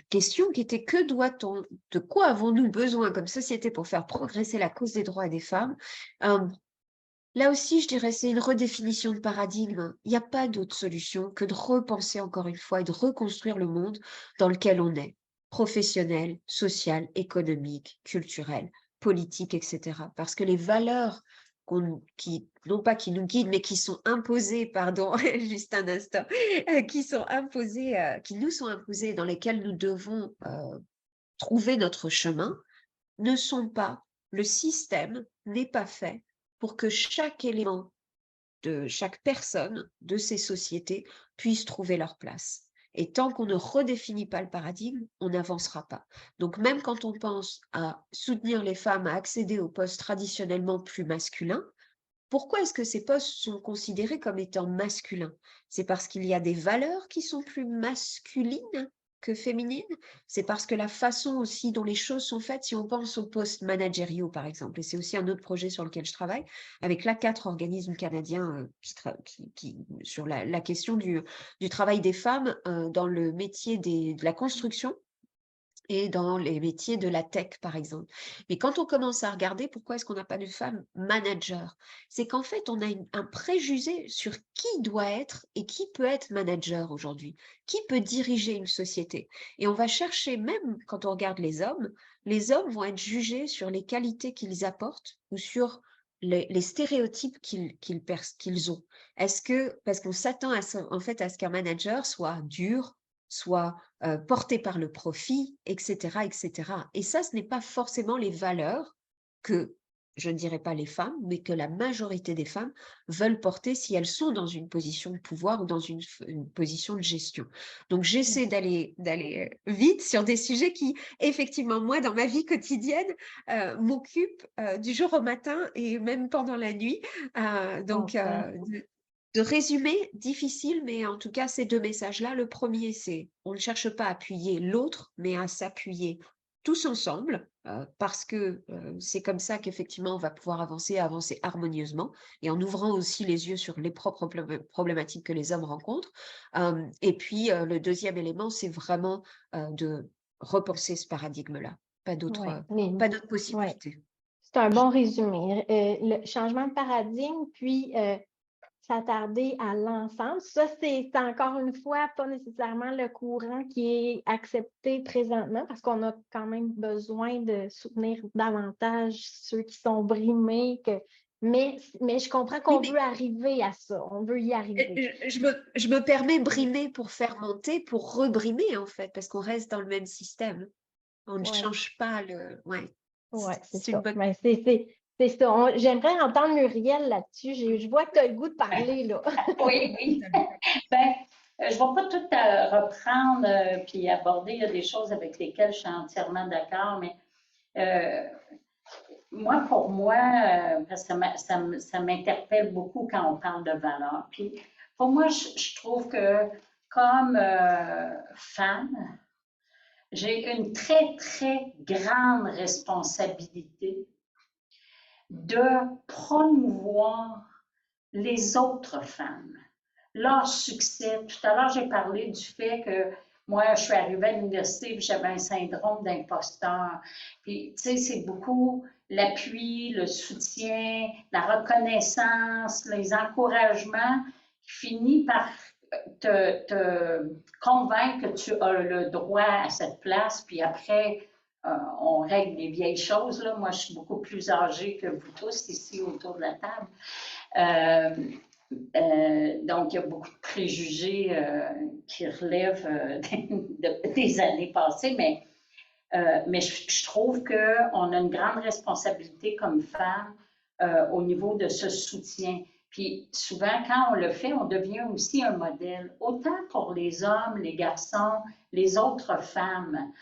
question qui était que doit-on, de quoi avons-nous besoin comme société pour faire progresser la cause des droits des femmes? Là aussi, je dirais, c'est une redéfinition de paradigme. Il n'y a pas d'autre solution que de repenser encore une fois et de reconstruire le monde dans lequel on est, professionnel, social, économique, culturel, politique, etc. Parce que les valeurs non pas qui nous guident, mais qui sont imposées, pardon, juste un instant, qui nous sont imposées, dans lesquelles nous devons trouver notre chemin, ne sont pas, le système n'est pas fait pour que chaque élément de chaque personne de ces sociétés puisse trouver leur place. Et tant qu'on ne redéfinit pas le paradigme, on n'avancera pas. Donc même quand on pense à soutenir les femmes à accéder aux postes traditionnellement plus masculins, pourquoi est-ce que ces postes sont considérés comme étant masculins? C'est parce qu'il y a des valeurs qui sont plus masculines que féminines? C'est parce que la façon aussi dont les choses sont faites, si on pense aux postes managériaux par exemple, et c'est aussi un autre projet sur lequel je travaille, avec l'A4, organisme canadien sur la question du travail des femmes dans le métier de la construction, et dans les métiers de la tech, par exemple. Mais quand on commence à regarder pourquoi est-ce qu'on n'a pas de femmes managers, c'est qu'en fait, on a un préjugé sur qui doit être et qui peut être manager aujourd'hui, qui peut diriger une société. Et on va chercher, même quand on regarde les hommes vont être jugés sur les qualités qu'ils apportent ou sur les stéréotypes qu'ils ont. Parce qu'on s'attend en fait à ce qu'un manager soit dur, soit porté par le profit, etc., etc. Et ça, ce n'est pas forcément les valeurs que, je ne dirais pas les femmes, mais que la majorité des femmes veulent porter si elles sont dans une position de pouvoir ou dans une position de gestion. Donc, j'essaie d'aller vite sur des sujets qui, effectivement, moi, dans ma vie quotidienne, m'occupent du jour au matin et même pendant la nuit. Donc, de résumer, difficile, mais en tout cas, ces deux messages-là, le premier, c'est on ne cherche pas à appuyer l'autre, mais à s'appuyer tous ensemble, parce que c'est comme ça qu'effectivement, on va pouvoir avancer harmonieusement, et en ouvrant aussi les yeux sur les propres problématiques que les hommes rencontrent. Et puis, le deuxième élément, c'est vraiment de repenser ce paradigme-là, pas d'autres possibilités. Ouais. C'est un bon résumé. Le changement de paradigme, puis s'attarder à l'ensemble. Ça, c'est encore une fois pas nécessairement le courant qui est accepté présentement parce qu'on a quand même besoin de soutenir davantage ceux qui sont brimés. Mais je comprends qu'on veut arriver à ça. On veut y arriver. Je me permets brimer pour faire monter, pour rebrimer en fait, parce qu'on reste dans le même système. On ne change pas le... Ouais, c'est une bonne... C'est ça. J'aimerais entendre Muriel là-dessus. Je vois que tu as le goût de parler, là. Oui. Ben, je ne vais pas tout reprendre puis aborder. Il y a des choses avec lesquelles je suis entièrement d'accord, mais pour moi, parce que ça m'interpelle beaucoup quand on parle de valeur. Puis pour moi, je trouve que comme femme, j'ai une très, très grande responsabilité de promouvoir les autres femmes, leur succès. Tout à l'heure, j'ai parlé du fait que moi, je suis arrivée à l'université et j'avais un syndrome d'imposteur. Puis, tu sais, c'est beaucoup l'appui, le soutien, la reconnaissance, les encouragements qui finissent par te convaincre que tu as le droit à cette place, puis après, on règle les vieilles choses. Là. Moi, je suis beaucoup plus âgée que vous tous ici autour de la table. Donc, il y a beaucoup de préjugés qui relèvent des années passées, mais je trouve qu'on a une grande responsabilité comme femme au niveau de ce soutien. Puis souvent, quand on le fait, on devient aussi un modèle, autant pour les hommes, les garçons, les autres femmes.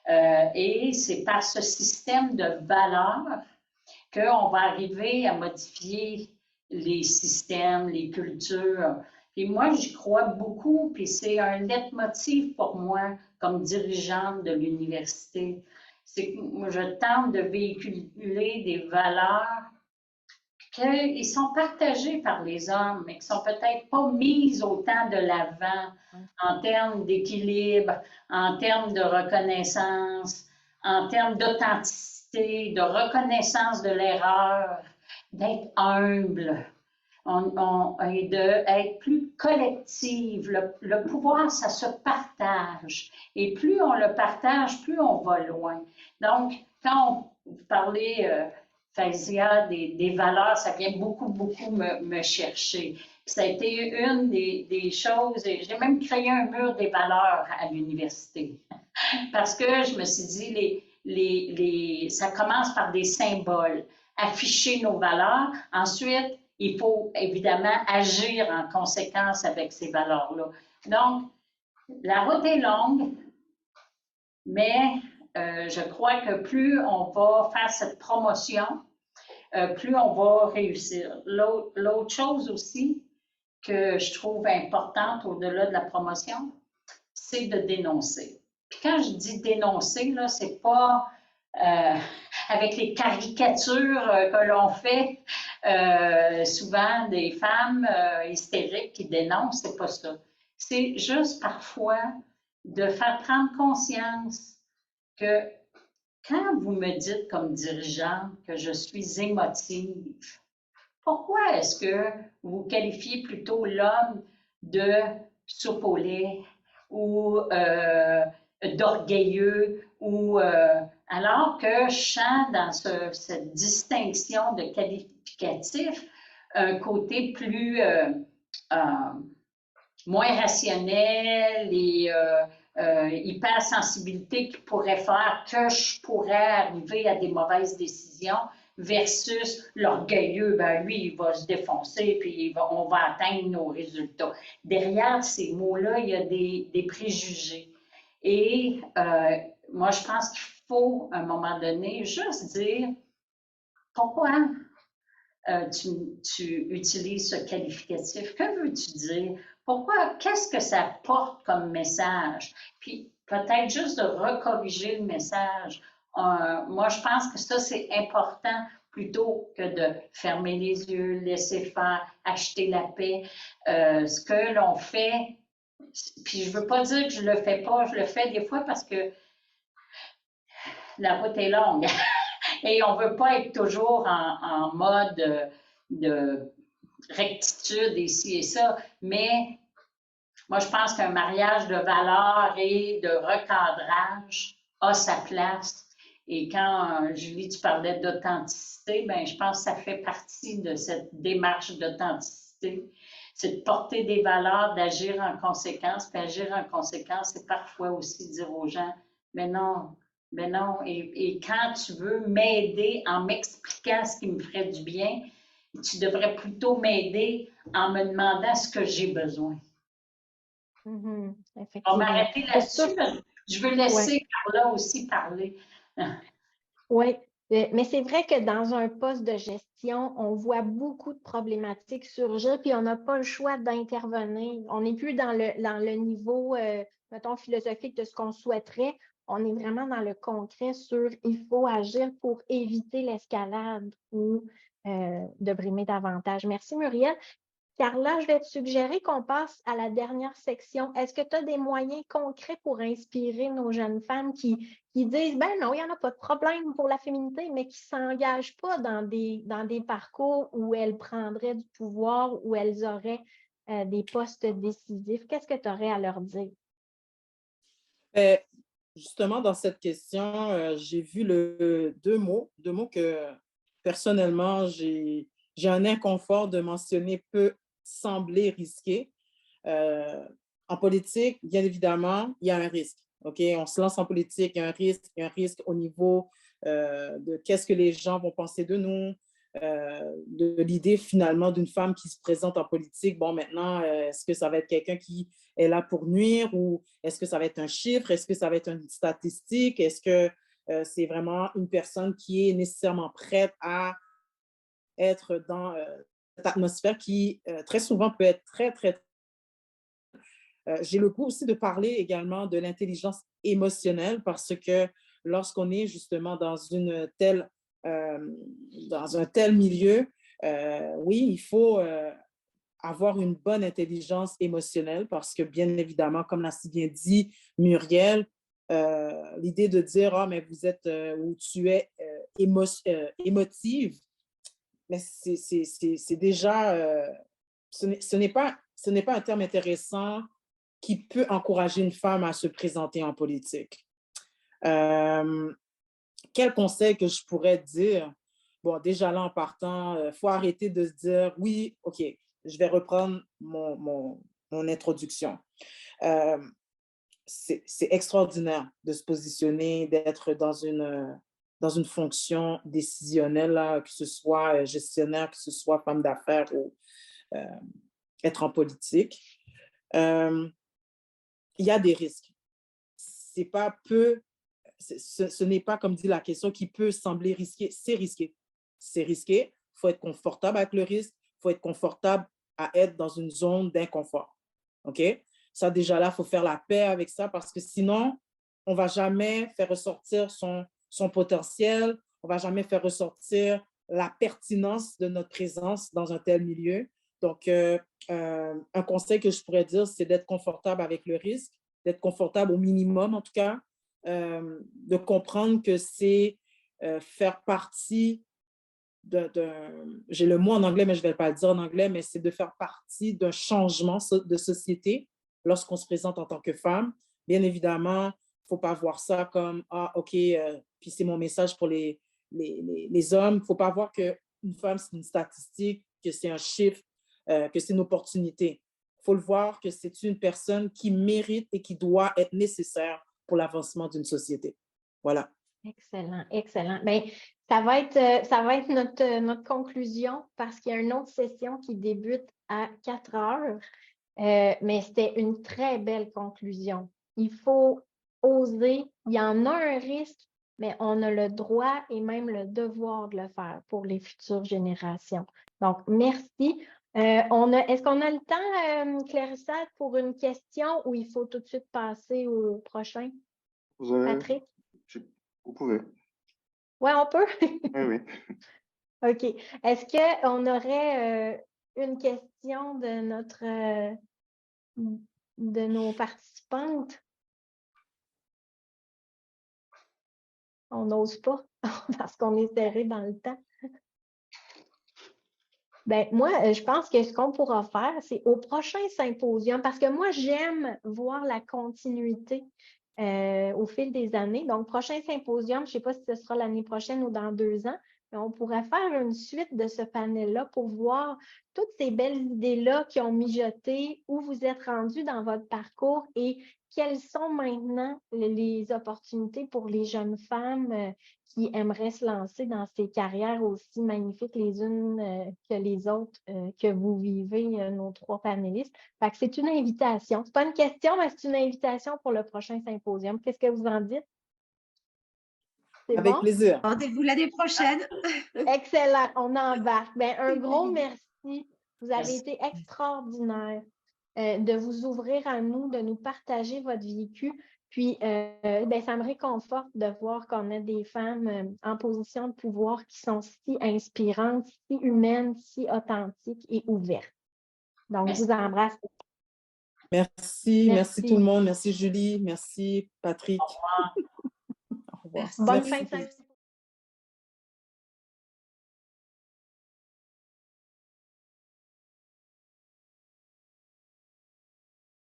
Et c'est par ce système de valeurs qu'on va arriver à modifier les systèmes, les cultures. Puis moi, j'y crois beaucoup, puis c'est un leitmotiv pour moi comme dirigeante de l'université. C'est que moi, je tente de véhiculer des valeurs qui sont partagées par les hommes, mais qui sont peut-être pas mises autant de l'avant en termes d'équilibre, en termes de reconnaissance, en termes d'authenticité, de reconnaissance de l'erreur, d'être humble et d'être plus collective. Le pouvoir, ça se partage. Et plus on le partage, plus on va loin. Donc, quand vous parlez, Faiza, des valeurs, ça vient beaucoup me chercher. Ça a été une des choses, et j'ai même créé un mur des valeurs à l'université. Parce que je me suis dit, ça commence par des symboles, afficher nos valeurs. Ensuite, il faut évidemment agir en conséquence avec ces valeurs-là. Donc, la route est longue, mais je crois que plus on va faire cette promotion, plus on va réussir. L'autre chose aussi que je trouve importante au-delà de la promotion, c'est de dénoncer. Puis quand je dis dénoncer, là, c'est pas avec les caricatures que l'on fait souvent des femmes hystériques qui dénoncent, c'est pas ça. C'est juste parfois de faire prendre conscience que quand vous me dites comme dirigeante que je suis émotive, pourquoi est-ce que vous qualifiez plutôt l'homme de soupe au lait ou d'orgueilleux ou alors que je sens dans cette distinction de qualificatif un côté plus moins rationnel et hypersensibilité qui pourrait faire que je pourrais arriver à des mauvaises décisions versus l'orgueilleux, ben lui, il va se défoncer puis on va atteindre nos résultats. Derrière ces mots-là, il y a des préjugés. Et moi, je pense qu'il faut, à un moment donné, juste dire pourquoi tu utilises ce qualificatif. Que veux-tu dire? Pourquoi? Qu'est-ce que ça porte comme message? Puis peut-être juste de recorriger le message. Moi, je pense que ça, c'est important plutôt que de fermer les yeux, laisser faire, acheter la paix. Ce que l'on fait, puis je ne veux pas dire que je ne le fais pas, je le fais des fois parce que la route est longue et on ne veut pas être toujours en mode de rectitude ici et ça, mais moi, je pense qu'un mariage de valeurs et de recadrage a sa place. Et quand, Julie, tu parlais d'authenticité, bien, je pense que ça fait partie de cette démarche d'authenticité. C'est de porter des valeurs, d'agir en conséquence. Puis agir en conséquence, c'est parfois aussi dire aux gens, mais non. Et quand tu veux m'aider en m'expliquant ce qui me ferait du bien, tu devrais plutôt m'aider en me demandant ce que j'ai besoin. On va m'arrêter là-dessus, je veux laisser Carla aussi parler. Oui, mais c'est vrai que dans un poste de gestion, on voit beaucoup de problématiques surgir, puis on n'a pas le choix d'intervenir. On n'est plus dans le niveau, mettons, philosophique de ce qu'on souhaiterait. On est vraiment dans le concret sur il faut agir pour éviter l'escalade ou de brimer davantage. Merci, Muriel. Carla, je vais te suggérer qu'on passe à la dernière section. Est-ce que tu as des moyens concrets pour inspirer nos jeunes femmes qui disent, ben non, il n'y en a pas de problème pour la féminité, mais qui ne s'engagent pas dans des parcours où elles prendraient du pouvoir, où elles auraient des postes décisifs? Qu'est-ce que tu aurais à leur dire? Justement, dans cette question, j'ai vu deux mots que personnellement, j'ai un inconfort de mentionner peu sembler risqué. En politique, bien évidemment, il y a un risque. OK? On se lance en politique, il y a un risque au niveau de qu'est-ce que les gens vont penser de nous, de l'idée finalement d'une femme qui se présente en politique. Bon, maintenant, est-ce que ça va être quelqu'un qui est là pour nuire ou est-ce que ça va être un chiffre? Est-ce que ça va être une statistique? Est-ce que c'est vraiment une personne qui est nécessairement prête à être dans cette atmosphère qui très souvent peut être très, très... J'ai le goût aussi de parler également de l'intelligence émotionnelle parce que lorsqu'on est justement dans un tel milieu, oui, il faut avoir une bonne intelligence émotionnelle parce que, bien évidemment, comme l'a si bien dit Muriel, l'idée de dire « Ah, mais vous êtes ou tu es émotive », mais c'est déjà, ce n'est pas un terme intéressant qui peut encourager une femme à se présenter en politique. Quel conseil que je pourrais dire? Bon, déjà là, en partant, il faut arrêter de se dire, oui, OK, je vais reprendre mon introduction. C'est extraordinaire de se positionner, d'être dans une fonction décisionnelle, là, que ce soit gestionnaire, que ce soit femme d'affaires ou être en politique. Il y a des risques. C'est pas peu, ce n'est pas, comme dit la question, qui peut sembler risqué. C'est risqué. C'est risqué. Il faut être confortable avec le risque. Il faut être confortable à être dans une zone d'inconfort. OK? Ça, déjà là, il faut faire la paix avec ça parce que sinon, on ne va jamais faire ressortir son potentiel. On ne va jamais faire ressortir la pertinence de notre présence dans un tel milieu. Donc, un conseil que je pourrais dire, c'est d'être confortable avec le risque, d'être confortable au minimum en tout cas, de comprendre que c'est faire partie j'ai le mot en anglais, mais je ne vais pas le dire en anglais, mais c'est de faire partie d'un changement de société lorsqu'on se présente en tant que femme. Bien évidemment, il ne faut pas voir ça comme « Ah, OK, puis c'est mon message pour les hommes ». Il ne faut pas voir qu'une femme, c'est une statistique, que c'est un chiffre, que c'est une opportunité. Il faut le voir que c'est une personne qui mérite et qui doit être nécessaire pour l'avancement d'une société. Voilà. Excellent, excellent. Bien, ça va être notre conclusion parce qu'il y a une autre session qui débute à 4 heures, mais c'était une très belle conclusion. Il faut oser, il y en a un risque, mais on a le droit et même le devoir de le faire pour les futures générations. Donc, merci. Est-ce qu'on a le temps, Clarissa, pour une question ou il faut tout de suite passer au prochain? Patrick? Vous pouvez. Oui, on peut? Oui, oui. OK. Est-ce qu'on aurait une question de nos participantes? On n'ose pas parce qu'on est serré dans le temps. Ben, moi, je pense que ce qu'on pourra faire, c'est au prochain symposium, parce que moi, j'aime voir la continuité au fil des années. Donc, prochain symposium, je ne sais pas si ce sera l'année prochaine ou dans 2 ans, mais on pourrait faire une suite de ce panel-là pour voir toutes ces belles idées-là qui ont mijoté, où vous êtes rendu dans votre parcours et quelles sont maintenant les opportunités pour les jeunes femmes qui aimeraient se lancer dans ces carrières aussi magnifiques les unes que les autres que vous vivez, nos 3 panélistes. Fait que c'est une invitation. Ce n'est pas une question, mais c'est une invitation pour le prochain symposium. Qu'est-ce que vous en dites? C'est Avec bon? plaisir. Rendez-vous l'année prochaine. Excellent, on embarque. Bien, un gros merci. Vous avez été extraordinaire de vous ouvrir à nous, de nous partager votre vécu. Puis, ben, ça me réconforte de voir qu'on a des femmes en position de pouvoir qui sont si inspirantes, si humaines, si authentiques et ouvertes. Donc, Merci. je vous embrasse. Merci tout le monde. Merci Julie, merci Patrick. Au revoir. Au revoir. Bonne Merci. fin de semaine.